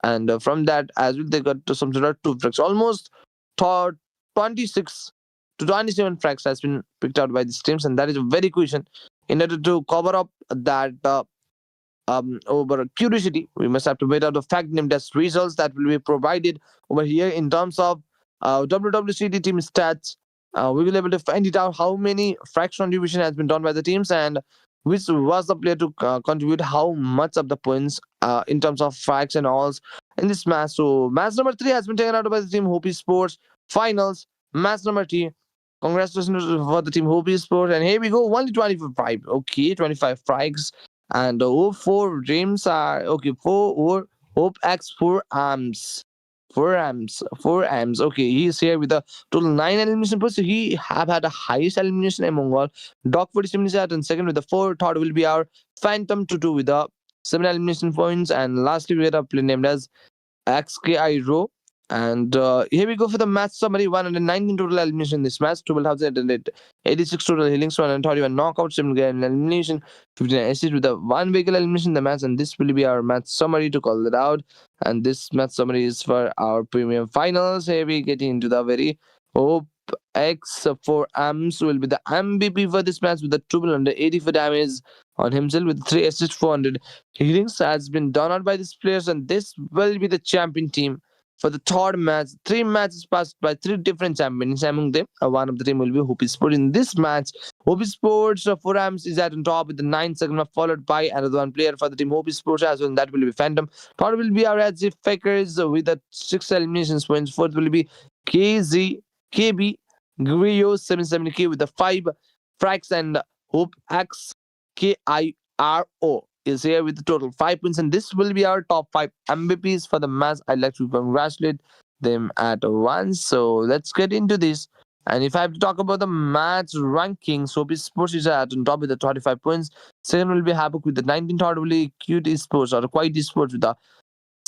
And from that, as well, they got to some sort of 2 frags. Almost 26 to 27 frags has been picked out by these teams, and that is a very question. In order to cover up that over curiosity, we must have to wait out the fact named as results that will be provided over here in terms of WWCD team stats. We will be able to find it out how many fraction contribution has been done by the teams, and which was the player to contribute how much of the points in terms of facts and alls in this match. So match number 3 has been taken out by the team Hopi Sports. Finals match number 3. Congratulations for the team Hopi Sports, and here we go. Only 25. Okay, 25 frags, and oh, 4 dreams are okay. 4 X 4 arms. 4 arms. Okay, he's here with a total 9 elimination points. So he have had the highest elimination among all. Dog 47 is at and second with the 4. Third will be our Phantom 22 with the 7 elimination points. And lastly, we have a player named as XKI Row. And here we go for the match summary. 119 total elimination in this match, 12,886 total healings, 131 knockouts, 7 elimination, 59 assists with a 1 vehicle elimination in the match. And this will be our match summary to call it out. And this match summary is for our premium finals. Here we get into the very Hope X 4 amps will be the MVP for this match with the 284 damage on himself with 3 assists, 400 healings has been done out by these players, and this will be the champion team for the third match. 3 matches passed by 3 different champions. Among them, one of the team will be Hopi Sports. In this match, Hopi Sports 4 amps is at on top with the 9 second mark, followed by another one player for the team Hopi Sports as well. And that will be Phantom. Third will be our Azif Fakers with the 6 eliminations points. Fourth will be KB Grio 770K with the 5 frags, and Hope X KIRO is here with the total 5 points, and this will be our top 5 MVPs for the match. I'd like to congratulate them at once. So let's get into this. And if I have to talk about the match rankings, Hopi Sports is at on top with the 25 points. Second will be Havoc with the 19. Third will be Cute Esports or Quiet Esports with the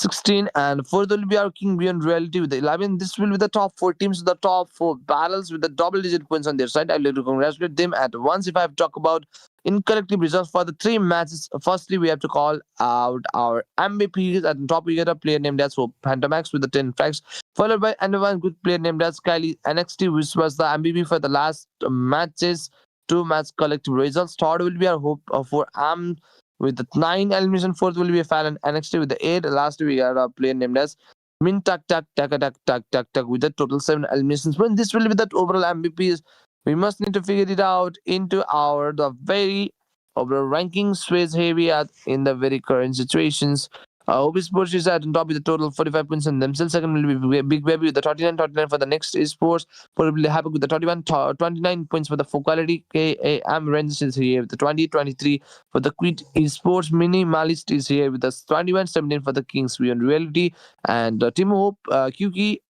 16, and fourth will be our King Beyond Reality with the 11. This will be the top 4 teams, the top 4 battles with the double-digit points on their side. I'd like to congratulate them at once. If I have to talk about in collective results for the 3 matches, firstly, we have to call out our MVPs. At the top, we get a player named as Hope Pantamax with the 10 frags, followed by another one good player named as Kylie NXT, which was the MVP for the last matches, 2 match collective results. Third will be our Hope for Arm with the 9 elimination. Fourth will be a Fallon NXT with the 8. Last we got a player named as Min Tak Tak Tak Tak Tak Tak Tak with the total 7 eliminations. When this will be the overall MVPs, we must need to figure it out into our the very overall rankings phase here we are in the very current situations. Hobby Sports is at on top with the total 45 points on themselves. Second will be Big Baby with the 39 for the next esports. Probably Havoc with the 29 points for the full quality. KAM Renz is here with the 23 for the Quit Esports. Minimalist is here with the 17 for the Kings Beyond Reality. And Team Hope, QK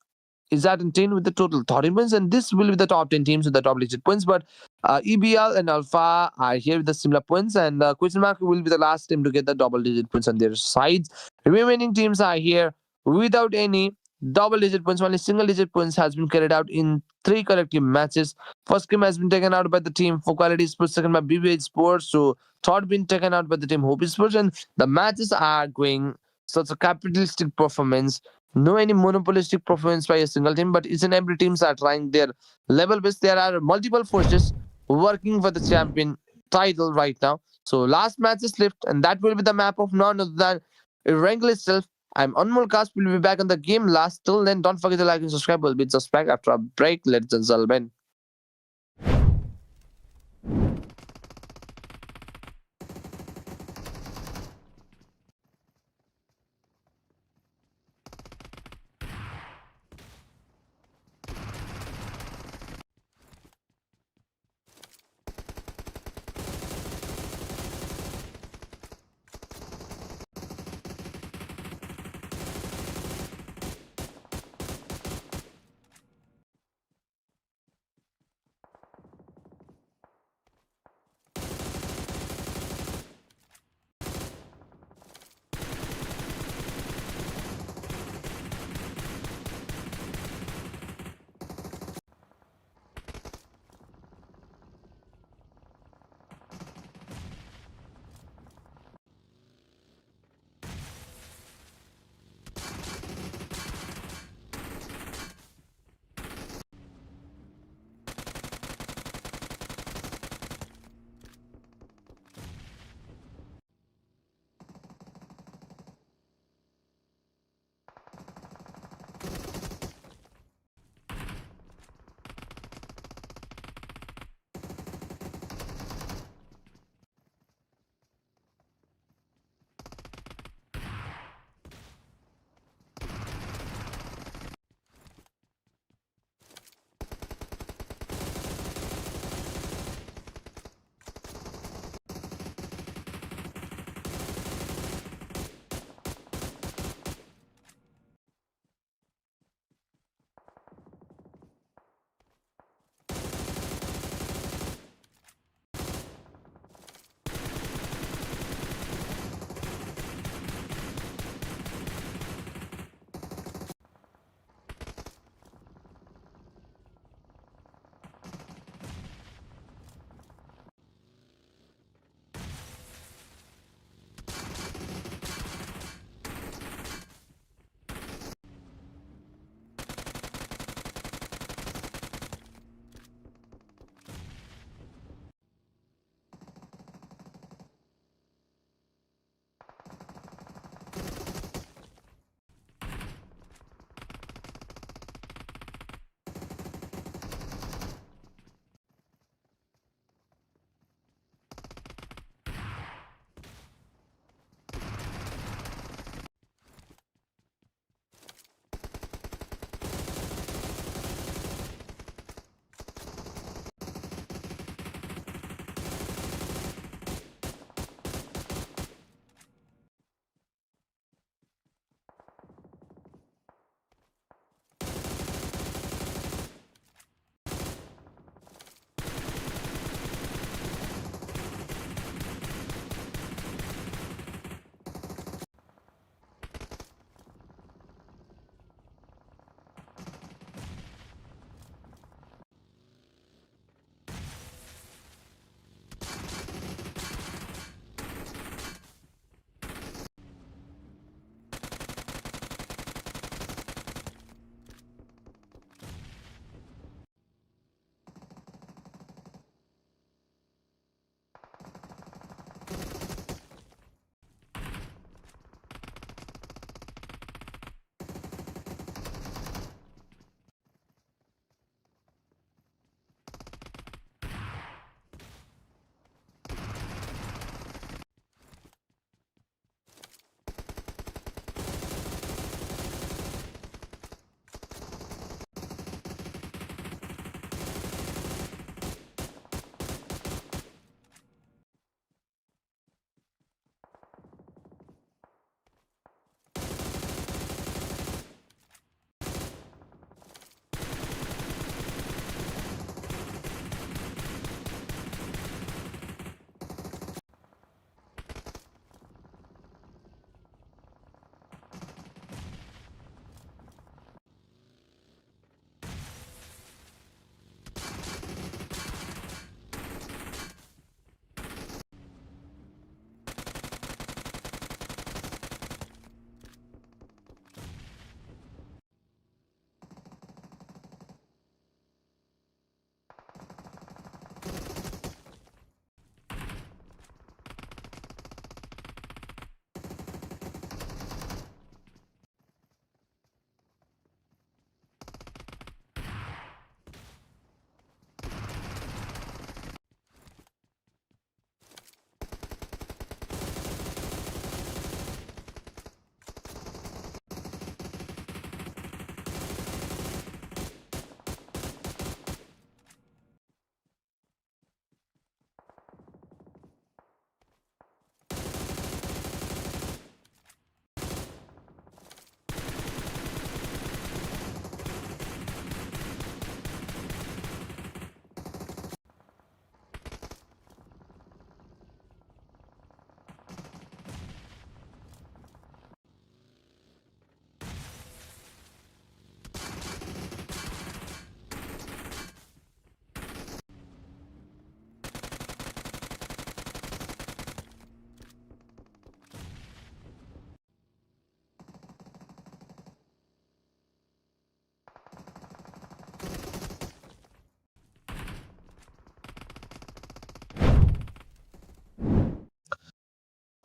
is at 10 with the total 30 points, and this will be the top 10 teams with the double digit points. But EBL and Alpha are here with the similar points, and Question Mark will be the last team to get the double digit points on their sides. Remaining teams are here without any double digit points. Only single digit points has been carried out in 3 collective matches. First game has been taken out by the team for Quality Sports, second by BBH Sports, so third been taken out by the team Hope Sports, and the matches are going such a capitalistic performance. No any monopolistic performance by a single team, but each and every teams are trying their level best. There are multiple forces working for the champion title right now. So last match is left, and that will be the map of none other than Erangel itself. I'm Anmol Cast. We'll be back on the game last. Till then, don't forget to like and subscribe. We'll be just back after a break, ladies and gentlemen.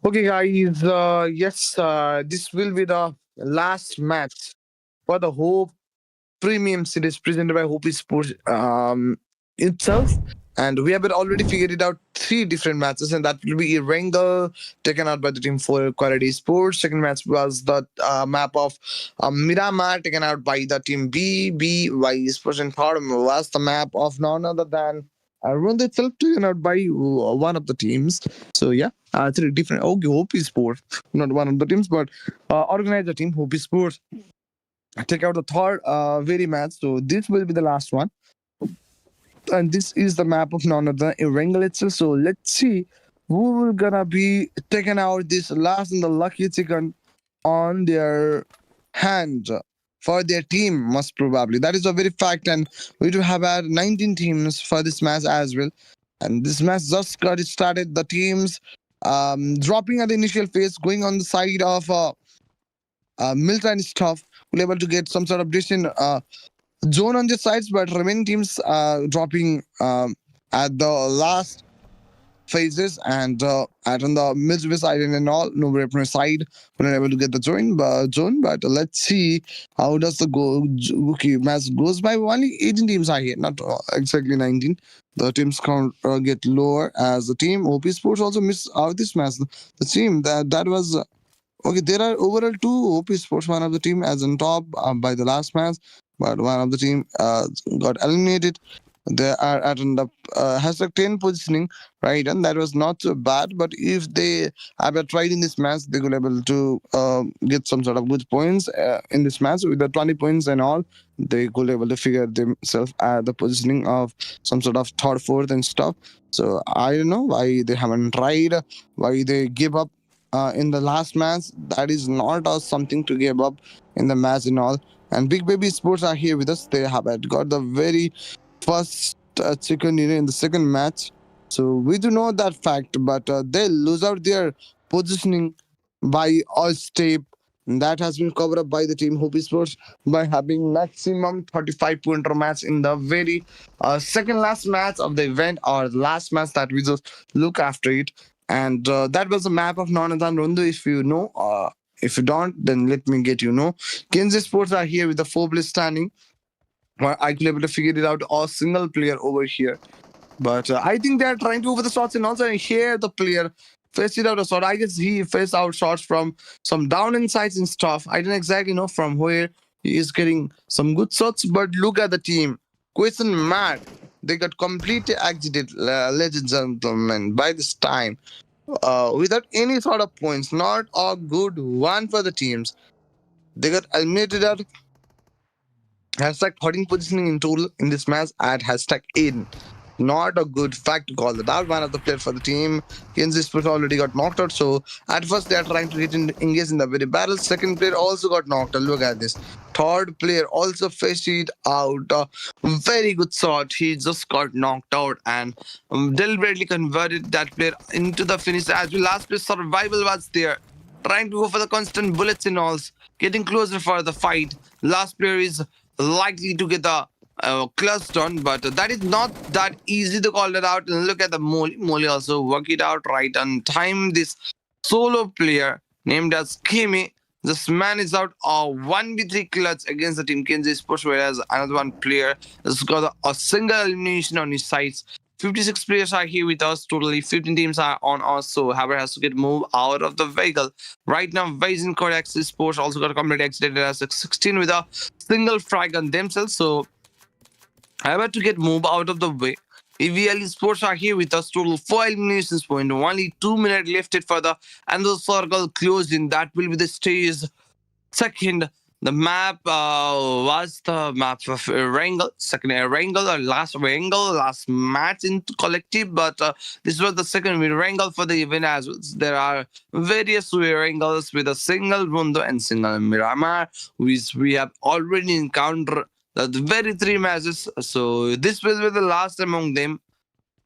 Okay, guys. Yes, this will be the last match for the Hope Premium Series presented by Hope Sports itself. And we have already figured it out three different matches, and that will be Erangel taken out by the team for Quality Sports. Second match was the map of Miramar taken out by the team BBY Sports, and third was the map of none other than Runda itself taken out by one of the teams. So yeah, three different. Okay, Hope Sports, not one of the teams, but organizer team Hope Sports take out the third very match. So this will be the last one, and this is the map of none other than Erangel itself. So let's see who will gonna be taking out this last and the lucky chicken on their hand for their team, most probably. That is a very fact, and we do have had 19 teams for this match as well. And this match just got started. The teams dropping at the initial phase, going on the side of Milton stuff, will able to get some sort of decent zone on the sides, but remaining teams dropping at the last phases and at on the midway side and all, no weapon side, we're not able to get the zone. But let's see how does the okay, match goes by. Only 18 teams are here, not exactly 19. The teams count get lower as the team. OP Sports also missed out this match. The team that was okay, there are overall two OP Sports. One of the team as on top by the last match, but one of the team got eliminated. They are at the hashtag 10 positioning, right? And that was not so bad. But if they have tried in this match, they could able to get some sort of good points in this match with the 20 points and all. They could able to figure themselves at the positioning of some sort of third, fourth, and stuff. So I don't know why they haven't tried, why they give up in the last match. That is not something to give up in the match and all. And Big Baby Sports are here with us. They have got the very first chicken in the second match. So we do know that fact, but they lose out their positioning by all step. That has been covered up by the team Hope Sports by having maximum 35 pointer match in the very second last match of the event, or last match that we just look after it. And that was a map of Nonathan Rundu. If you know, if you don't, then let me get you know. Kansas Sports are here with the 4 place standing. Well, I could able to figure it out a single player over here. But I think they are trying to over the shots, and also here the player faced it out a shot. I guess he faced out shots from some down insides and stuff. I don't exactly know from where he is getting some good shots, but look at the team. Question mark. They got completely exited, ladies and gentlemen, by this time. Without any sort of points. Not a good one for the teams. They got eliminated at hashtag 13 positioning in total in this match at hashtag 8. Not a good fact to call that out. One of the players for the team, Kansas Sports, already got knocked out. So at first they are trying to engage in the very battle. Second player also got knocked out. Look at this. Third player also faced it out. Very good shot. He just got knocked out and deliberately converted that player into the finish. As well, last player survival was there, trying to go for the constant bullets and all, getting closer for the fight. Last player is likely to get the clutch done, but that is not that easy to call it out. And look at the Molly. Molly also work it out right on time. This solo player named as Kimi. This man is out a 1v3 clutch against the team Kansas Sports, whereas another one player has got a single elimination on his sides. 56 players are here with us. Totally 15 teams are on us. So Haber has to get moved out of the vehicle. Right now, Vision Codex Sports also got completely exited as 16 with a single frag on themselves. So Haber to get moved out of the way. EVL Sports are here with us. Total 4 eliminations point. Only 2 minutes left it for the and the circle closing. That will be the stage. Second, the map was the map of Wrangle. Second, Wrangle, or last Wrangle, last match in collective. But this was the second Wrangle for the event as well. There are various Wrangles with a single Rondo and single Miramar, which we have already encountered the very 3 matches. So this will be the last among them.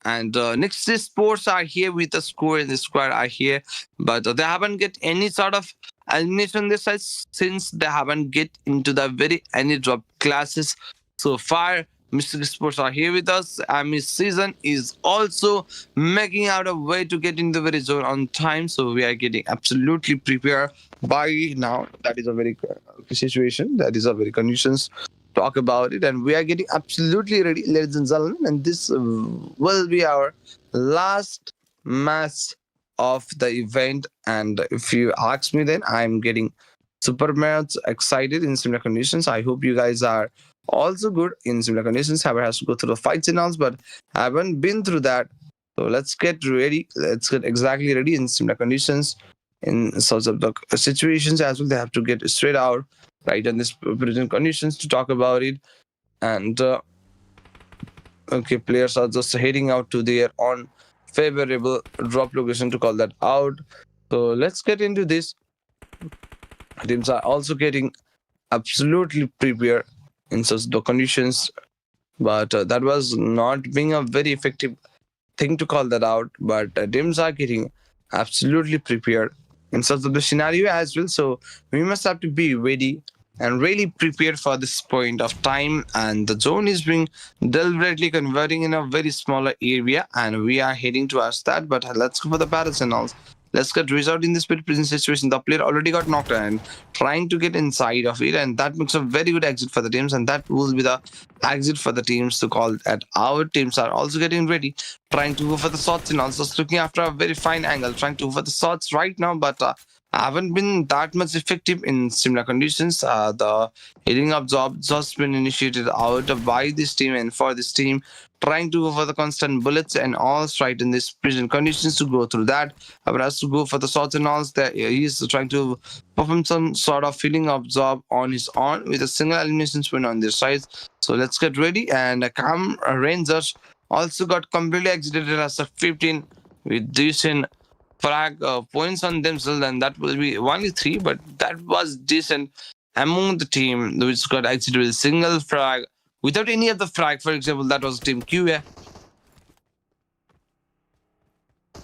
And next sports are here with the score and the squad are here, but they haven't get any sort of elimination this side since they haven't get into the very any drop classes so far. Mr. Sports are here with us. Miss Season is also making out a way to get into the very zone on time. So we are getting absolutely prepared by now. That is a very situation. That is a very conditions talk about it. And we are getting absolutely ready, ladies and gentlemen. And this will be our last match of the event. And if you ask me, then I'm getting super much excited in similar conditions. I hope you guys are also good in similar conditions. However, has to go through the fight channels, but I haven't been through that. So let's get ready. Let's get exactly ready in similar conditions. In sorts of the situations as well, they have to get straight out right in this present conditions to talk about it. And okay, players are just heading out to their own favorable drop location to call that out. So let's get into this. Teams are also getting absolutely prepared in such the conditions, but that was not being a very effective thing to call that out. But teams are getting absolutely prepared in such of the scenario as well. So we must have to be ready and really prepared for this point of time. And the zone is being deliberately converting in a very smaller area, and we are heading towards that. But let's go for the battles and all. Let's get result in this present situation. The player already got knocked and trying to get inside of it, and that makes a very good exit for the teams, and that will be the exit for the teams to call that. Our teams are also getting ready, trying to go for the shots and also looking after a very fine angle, trying to go for the shots right now, but haven't been that much effective in similar conditions. The heading up job just been initiated out by this team and for this team, trying to go for the constant bullets and all right in this present conditions to go through that. But has to go for the shots and all that he's trying to perform some sort of filling up job on his own with a single elimination win on their sides. So let's get ready. And Cam Rangers also got completely exited as a 15 with decent frag points on themselves, and that will be only 3, but that was decent among the team which got exited with a single frag without any of the frag. For example, that was Team QA.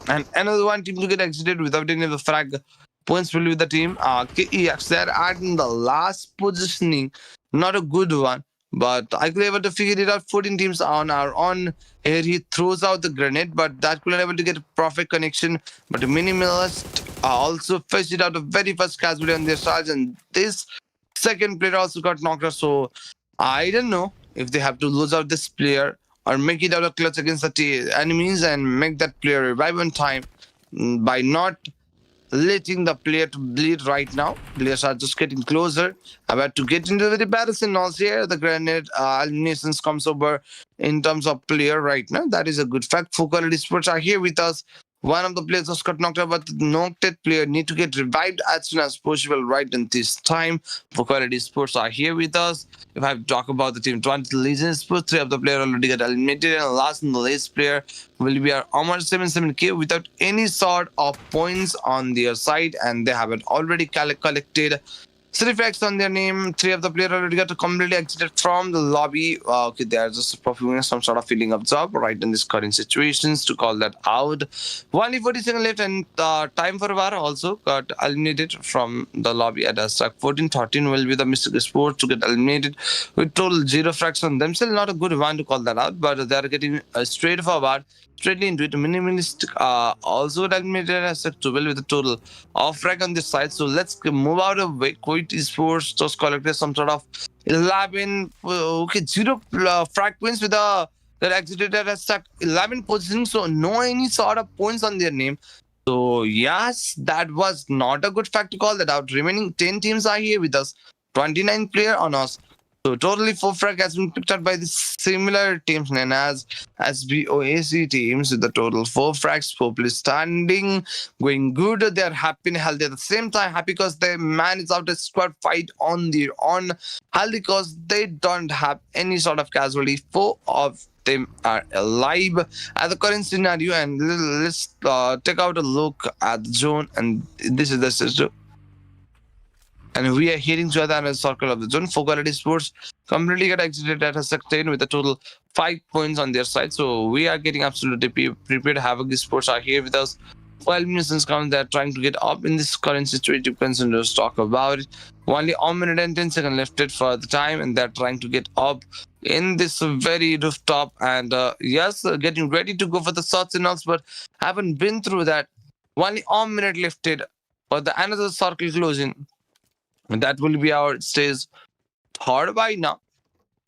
And another one team to get exited without any of the frag points will be the team KEX. They're at in the last positioning, not a good one. But I could able to figure it out. 14 teams on our own. Here he throws out the grenade, but that could able to get a perfect connection. But the minimalist also fetched it out the very first casualty on their sides, and this second player also got knocked out. So I don't know if they have to lose out this player or make it out of clutch against the enemies and make that player revive on time by not letting the player to bleed right now. Players are just getting closer about to get into the comparison also here. The grenade eliminations comes over in terms of player right now. That is a good fact. HOPEesports are here with us. One of the players just got knocked out, but the knocked player need to get revived as soon as possible right in this time. HOPEesports are here with us. If I talk about the team 20 Legion Sports, 3 of the players already got eliminated, and last and the last player will be our Omar 77K without any sort of points on their side, and they haven't already collected 3 facts on their name. 3 of the players already got completely exited from the lobby. Okay, they are just performing some sort of filling up job right in this current situations to call that out. Only 40 seconds left, and time for VAR also got eliminated from the lobby at #14. 13 will be the Mystic Sports to get eliminated with total 0 frags on themselves. Not a good one to call that out, but they are getting straightforward. Straightly into it. Minimalist also got eliminated as a 12 with a total of frag on this side. So let's move out of HOPEesports. Just collected some sort of 11, 0 frag points with a that exited at stuck 11 positioning. So no any sort of points on their name. So yes, that was not a good fact to call that out. Remaining 10 teams are here with us. 29 player on us. So totally 4 frag has been picked up by the similar teams known as SBOAC teams with the total 4 frags. Populi standing, going good. They're happy and healthy at the same time. Happy because they managed out a squad fight on their own. Healthy because they don't have any sort of casualty. 4 of them are alive at the current scenario. And let's take out a look at the zone. And this is the system. And we are heading to the other circle of the zone. HOPEesports completely got exited at a second with a total 5 points on their side. So we are getting absolutely prepared. Havoc Sports are here with us. 12 minutes count. They're trying to get up in this current situation. Depends on just talk about it. Only 1 minute and 10 seconds left it for the time, and they're trying to get up in this very rooftop, and yes, getting ready to go for the shots and all, but haven't been through that. Only 1 minute lifted for the another circle closing. And that will be our stage third by now.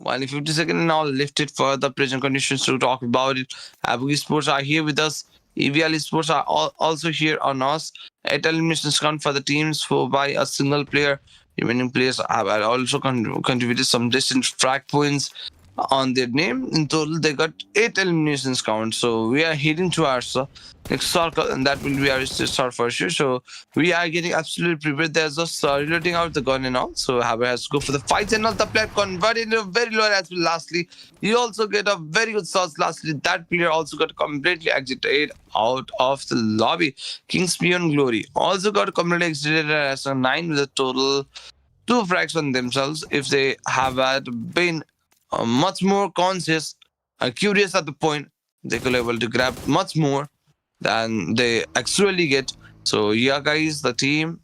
Only 50 seconds now lifted for the present conditions to talk about it. Abu Sports are here with us. EVL Sports are also here on us. 8 eliminations count for the teams for by a single player. Remaining players have also contributed some decent frag points on their name. In total, they got 8 eliminations count. So we are heading towards next circle, and that will be our start for sure. So we are getting absolutely prepared. There's just reloading out the gun and all. So Haber has to go for the fights and all. The player converted into a very low as well. Lastly, you also get a very good sauce. Lastly, that player also got completely exited out of the lobby. King's Beyond Glory also got completely exited as a 9 with a total 2 frags on themselves. If they have had been much more conscious, curious at the point, they could be able to grab much more than they actually get. So yeah, guys, the team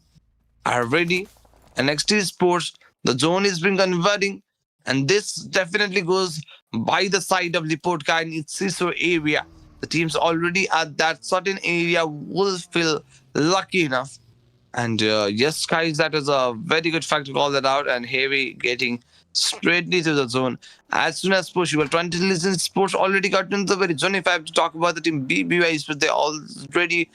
are ready. NXT Sports, the zone is been converting, and this definitely goes by the side of Lipotka in its CISO area. The teams already at that certain area will feel lucky enough. And yes, guys, that is a very good fact to call that out. And Heavy getting straightly to the zone as soon as possible. 20 Legends Sports already got into the very zone. If I have to talk about the team BBY, but they already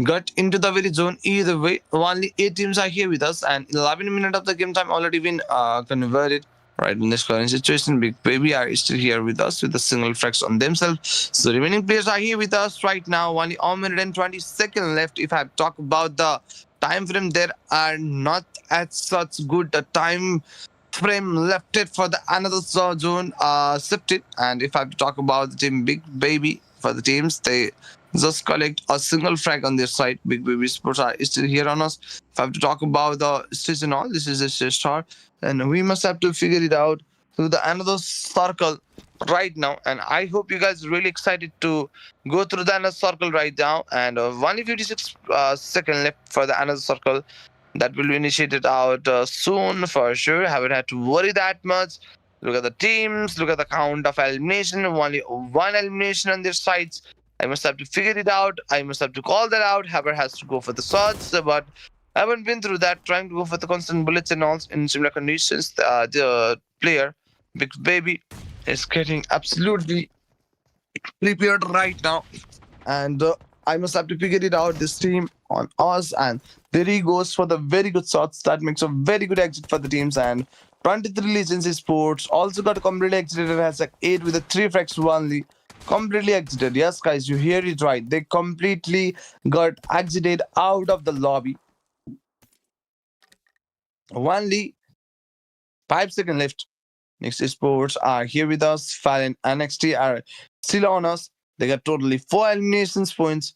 got into the very zone. Either way, only 8 teams are here with us, and 11 minutes of the game time already been converted. Right in this current situation, Big Baby are still here with us with a single frags on themselves. So remaining players are here with us right now. Only 1 minute and 20 seconds left. If I talk about the time frame, there are not at such good a time frame left it for the another zone shifted. And if I have to talk about the team Big Baby for the teams, they just collect a single frag on their side. Big Baby Sports are still here on us. If I have to talk about the stage and all, this is a stage star, and we must have to figure it out through the another circle right now. And I hope you guys are really excited to go through the another circle right now. And only 56 seconds left for the another circle. That will be initiated out soon for sure. Haven't had to worry that much. Look at the teams, look at the count of elimination. Only one elimination on their sides. I must have to figure it out. I must have to call that out. Haber has to go for the shots, but I haven't been through that. Trying to go for the constant bullets and all in similar conditions. The player, Big Baby, is getting absolutely prepared right now, and I must have to figure it out. This team on us, and there he goes for the very good shots. That makes a very good exit for the teams. And 23 Legends Sports also got completely exited and has like 8 with a 3 frags only. Completely exited. Yes, guys, you hear it right. They completely got exited out of the lobby. Only 5 seconds left. Next Sports are here with us. Fallen NXT are still on us. They got totally 4 eliminations points.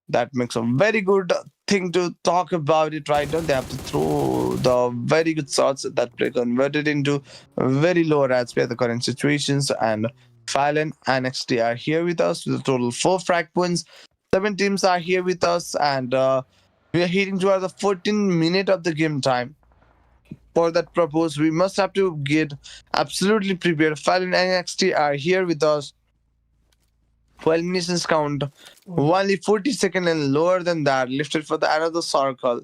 That makes a very good thing to talk about it right now. They have to throw the very good shots that play converted into very low rats by the current situations. And Fallen NXT are here with us with a total 4 frag points. 7 teams are here with us, and we are heading towards the 14 minute of the game time. For that purpose, we must have to get absolutely prepared. Fallen NXT are here with us. For eliminations count, only 40 seconds and lower than that lifted for the another circle.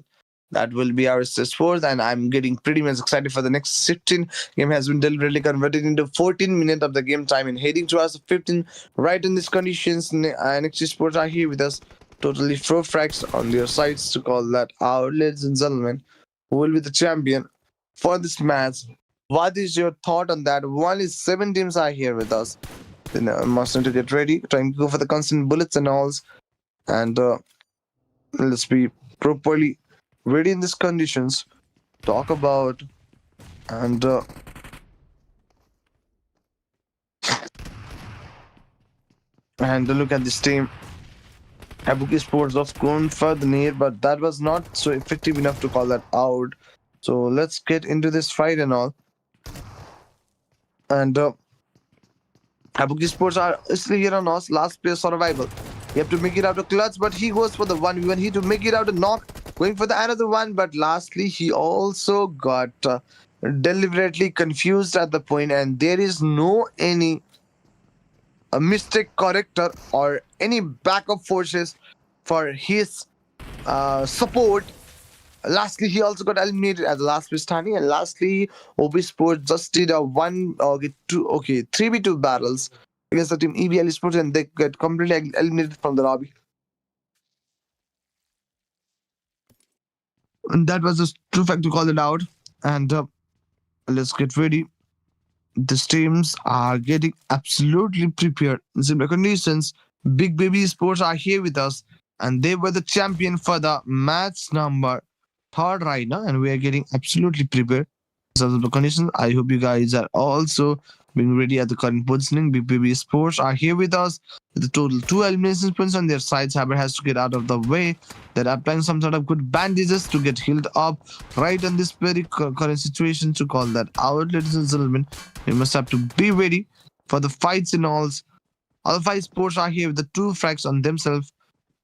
That will be our stage 4th, and I'm getting pretty much excited for the next 15. Game has been deliberately converted into 14 minutes of the game time and heading towards the 15. Right in these conditions, NXT Sports are here with us. Totally 4 frags on their sides to call that out. Ladies and gentlemen, who will be the champion for this match? What is your thought on that? Only 7 teams are here with us. Then must need to get ready, trying to go for the constant bullets and alls, and let's be properly ready in these conditions. Talk about and look at this team. Kabuki Sports was gone further near, but that was not so effective enough to call that out. So let's get into this fight and all. And Kabuki Sports are still here on us. Last player survival. You have to make it out of clutch, but he goes for the 1v1. He to make it out a knock, going for the another one, but lastly he also got deliberately confused at the point, and there is no any a mistake corrector or any backup forces for his support. Lastly, he also got eliminated at the last Pistani, and lastly, OP Sports just did a one okay two okay 3v2 battles against the team EBL Sports, and they get completely eliminated from the lobby. And that was a true fact to call it out. And let's get ready. These teams are getting absolutely prepared in similar conditions. Big Baby Sports are here with us, and they were the champion for the match number third right now, and we are getting absolutely prepared. So the conditions. I hope you guys are also being ready at the current positioning. Big Baby Sports are here with us with a total two elimination points on their side. Saber has to get out of the way. They're applying some sort of good bandages to get healed up right on this very current situation to call that out, ladies and gentlemen. We must have to be ready for the fights in alls. All five sports are here with the two frags on themselves.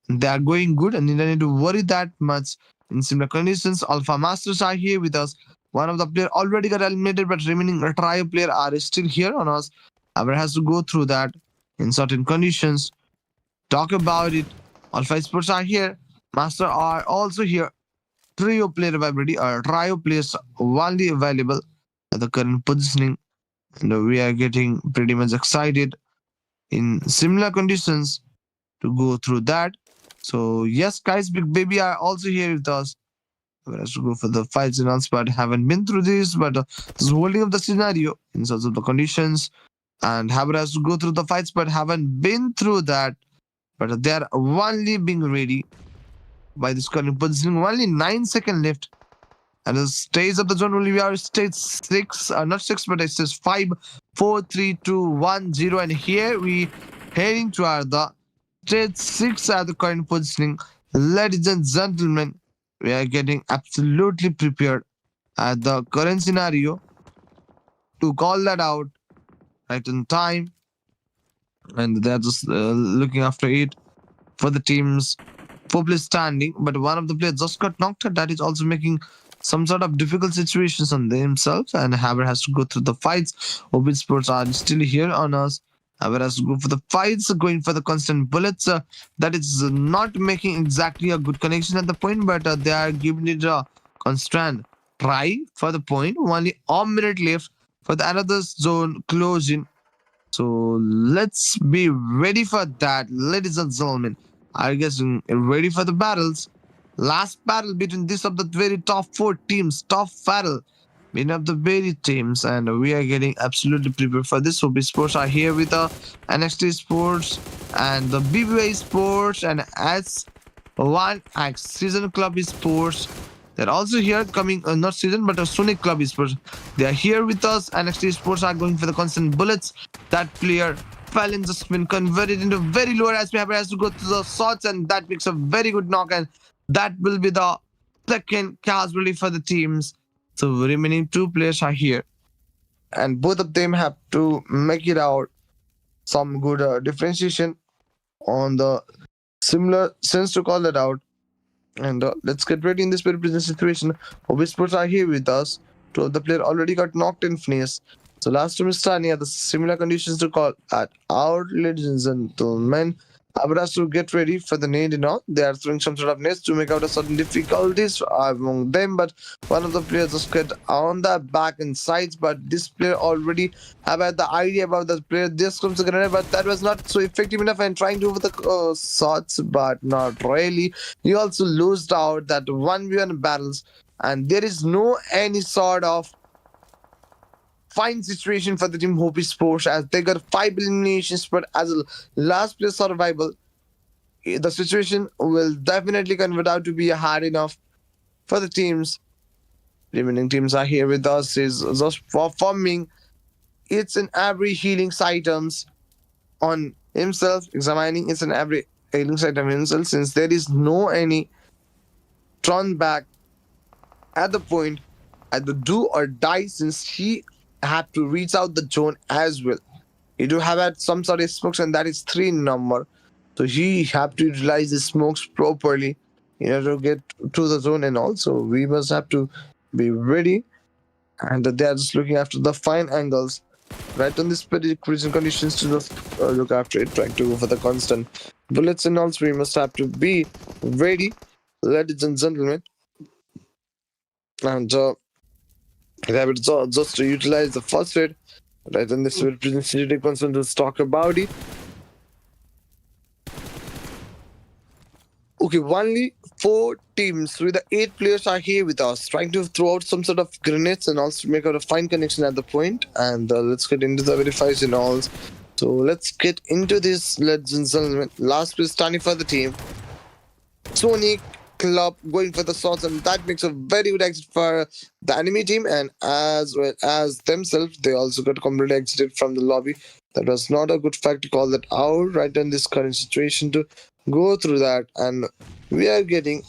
They are going good, and you don't need to worry that much. In similar conditions, Alpha Masters are here with us. One of the player already got eliminated, but remaining trio player are still here on us. However, has to go through that in certain conditions. Talk about it. Alpha Sports are here. Master are also here. Trio player availability or trio players only available at the current positioning, and we are getting pretty much excited in similar conditions to go through that. So yes, guys, Big Baby are also here with us. We have to go for the fights and all, but haven't been through this, but just holding up the scenario in terms of the conditions. And Haber has to go through the fights, but haven't been through that. But they are only being ready by this current positioning. Only 9 seconds left. And the stage of the zone will be our stage 6, not 6, but it says 5, 4, 3, 2, 1, 0. And here we heading toward the stage 6 at the current positioning. Ladies and gentlemen, we are getting absolutely prepared at the current scenario to call that out right in time. And they're just looking after it for the teams. 4 players standing, but one of the players just got knocked out. That is also making some sort of difficult situations on themselves, and Haber has to go through the fights. Open Sports are still here on us. Haber has to go for the fights, going for the constant bullets. That is not making exactly a good connection at the point, but they are giving it a constant try for the point. Only a minute left for the another zone closing. So let's be ready for that, ladies and gentlemen. I guess ready for the battles. Last battle between this of the very top 4 teams, top battle between of the very teams, and we are getting absolutely prepared for this. So B Sports are here with the NXT Sports and the BBA Sports and S1X Season Club Sports. They're also here coming, not season, but a Sonic Club Sports. They are here with us. NXT Sports are going for the constant bullets. That player fell in the spin, converted into very lower SP. Has to go to the shots, and that makes a very good knock. And that will be the second casualty for the teams. So remaining 2 players are here, and both of them have to make it out. Some good differentiation on the similar sense to call that out. And let's get ready in this very business situation. Whispers are here with us. 2 of the player already got knocked in finish. So last time is standing at the similar conditions to call at out, ladies and gentlemen. Abra has to get ready for the nade and all. They are throwing some sort of nets to make out a certain difficulties among them, but one of the players just get on the back and sides. But this player already have had the idea about the player. This comes the grenade, but that was not so effective enough and trying to over the shots, but not really. You also lost out that 1v1 battles, and there is no any sort of fine situation for the team Hope Sports as they got 5 eliminations, but as a last place survival, the situation will definitely convert out to be hard enough for the teams. Remaining teams are here with us, is just performing each and every healing items on himself, examining each and every healing item himself, since there is no any turn back at the point at the do or die, since he had to reach out the zone as well. He do have had some sort of smokes, and that is 3 number. So he have to utilize the smokes properly in order to get to the zone, and also we must have to be ready and they are just looking after the fine angles right on this pretty cruising conditions to just look after it, trying to go for the constant bullets, and also we must have to be ready, ladies and gentlemen, and they have just to utilize the first aid right on this representative concern to talk about it. Okay, only 4 teams with the 8 players are here with us, trying to throw out some sort of grenades and also make out a fine connection at the point. And let's get into the verifies and all. So let's get into this, ladies and gentlemen. Last place standing for the team, Sony Club going for the shots, and that makes a very good exit for the enemy team, and as well as themselves, they also got completely exited from the lobby. That was not a good fact to call that out right in this current situation to go through that, and we are getting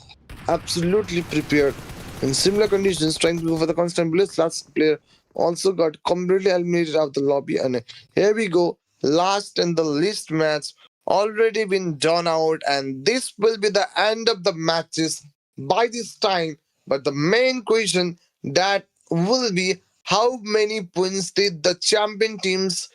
absolutely prepared in similar conditions, trying to go for the constant blitz. Last player also got completely eliminated out of the lobby, and here we go, last and the least match already been done out, and this will be the end of the matches by this time. But the main question that will be, how many points did the champion teams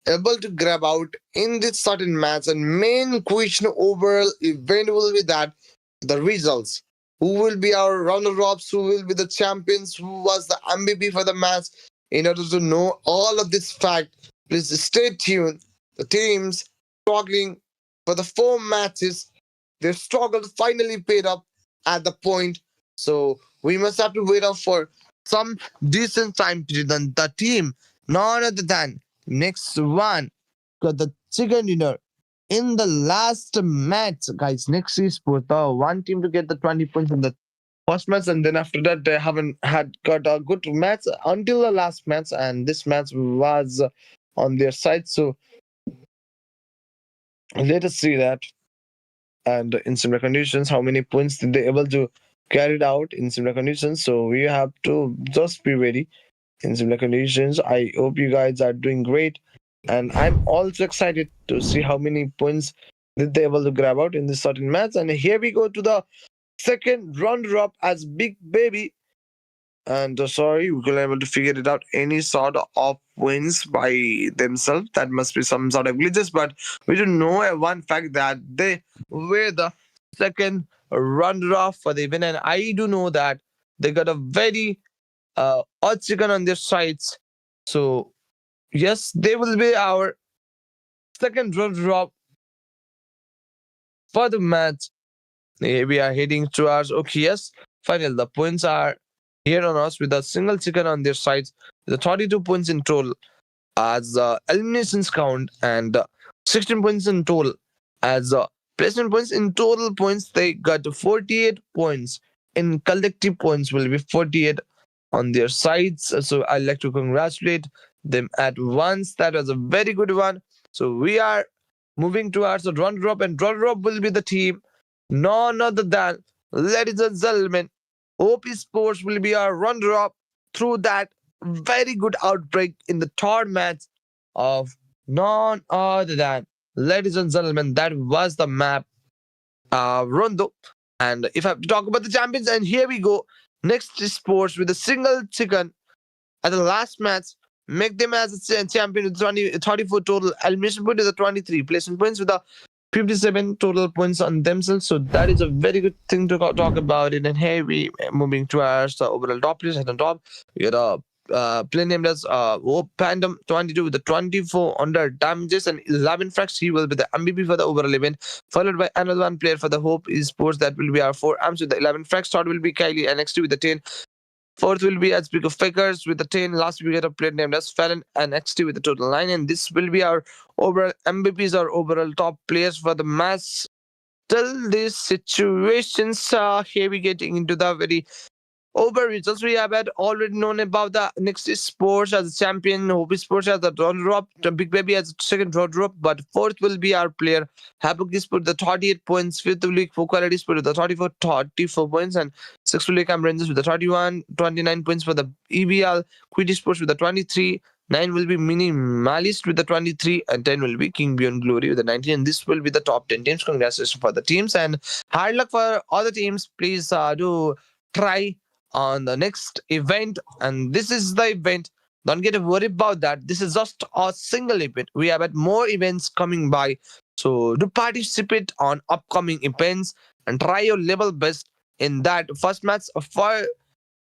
able to grab out in this certain match? And main question overall event will be that the results, who will be our runner-ups, who will be the champions, who was the MVP for the match. In order to know all of this fact, please stay tuned. The teams struggling for the 4 matches, their struggle finally paid up at the point. So we must have to wait out for some decent time period. And the team, none other than next one, got the chicken dinner in the last match, guys. Next is for the one team to get the 20 points in the first match, and then after that they haven't had got a good match until the last match, and this match was on their side. So let us see that. And in similar conditions, how many points did they able to carry it out in similar conditions? So we have to just be ready in similar conditions. I hope you guys are doing great, and I'm also excited to see how many points did they able to grab out in this certain match. And here we go to the second runner up as Big Baby. And sorry, we couldn't able to figure it out any sort of wins by themselves. That must be some sort of glitches, but we do know one fact that they were the second runner up for the event, and I do know that they got a very odd chicken on their sides. So yes, they will be our second runner up for the match. We are heading towards, okay, yes, final. The points are here on us with a single chicken on their sides. The 32 points in total as eliminations count, and 16 points in total as placement points. In total points, they got 48 points. In collective points, will be 48 on their sides. So I'd like to congratulate them at once. That was a very good one. So we are moving towards the runner up, and runner up will be the team none other than, ladies and gentlemen, HOPEesports will be our runner up through that very good outbreak in the third match of none other than, ladies and gentlemen, that was the map Rondo. And if I have to talk about the champions, and here we go. Next is sports with a single chicken at the last match. Make them as a champion with 34 total elimination points to the 23 placement points with the 57 total points on themselves. So that is a very good thing to talk about it. And here we moving towards the overall top players. At the top, we got a player named as Hope Pandem 22 with the 24 under damages and 11 frags. He will be the MVP for the overall event, followed by another one player for the HOPEesports. That will be our 4 arms with the 11 frags. Third will be Kylie NXT with the 10. Fourth will be as big of Fakers with the 10. Last we get a player named as Fallon and XT with the total 9. And this will be our overall MVPs or overall top players for the match. Till these situations, here we getting into the very over results. We have had already known about the next is sports as a champion, HOPEesports as the runner-up, the Big Baby as a second runner-up, but fourth will be our player HOPEesports the 38 points, fifth will be Quality Sport with the 34 points, and sixth will be Cam Rangers with the 29 points for the EBL, Quiddy Sports with the 23. 9 will be Minimalist with the 23, and 10 will be King Beyond Glory with the 19. And this will be the top 10 teams. Congratulations for the teams, and hard luck for all the teams. Please do try on the next event, and this is the event. Don't get worried about that. This is just a single event. We have had more events coming by, so do participate on upcoming events and try your level best in that. First match for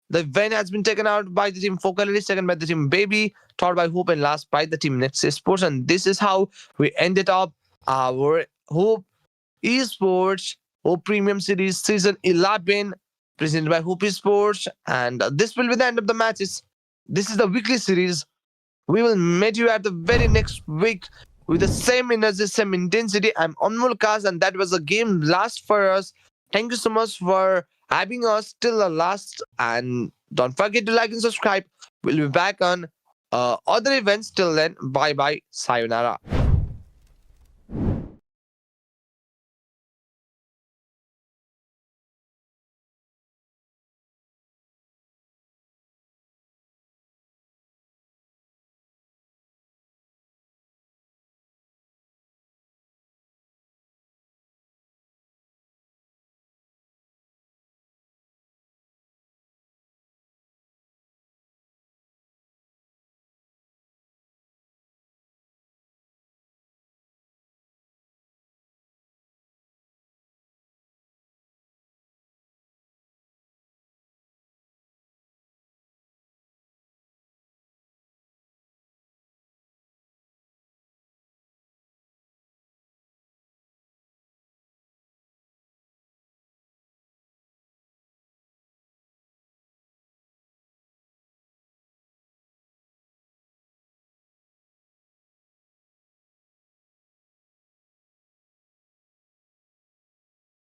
the event has been taken out by the team Focality, second by the team Baby, third by Hope, and last by the team Next Sports. And this is how we ended up our Hope Esports Hope Premium Series Season 11, presented by Hope Esports. And this will be the end of the matches. This is the weekly series. We will meet you at the very next week with the same energy, same intensity. I'm Anmol Kaz, and that was a game last for us. Thank you so much for having us till the last. And don't forget to like and subscribe. We'll be back on other events. Till then, bye bye. Sayonara.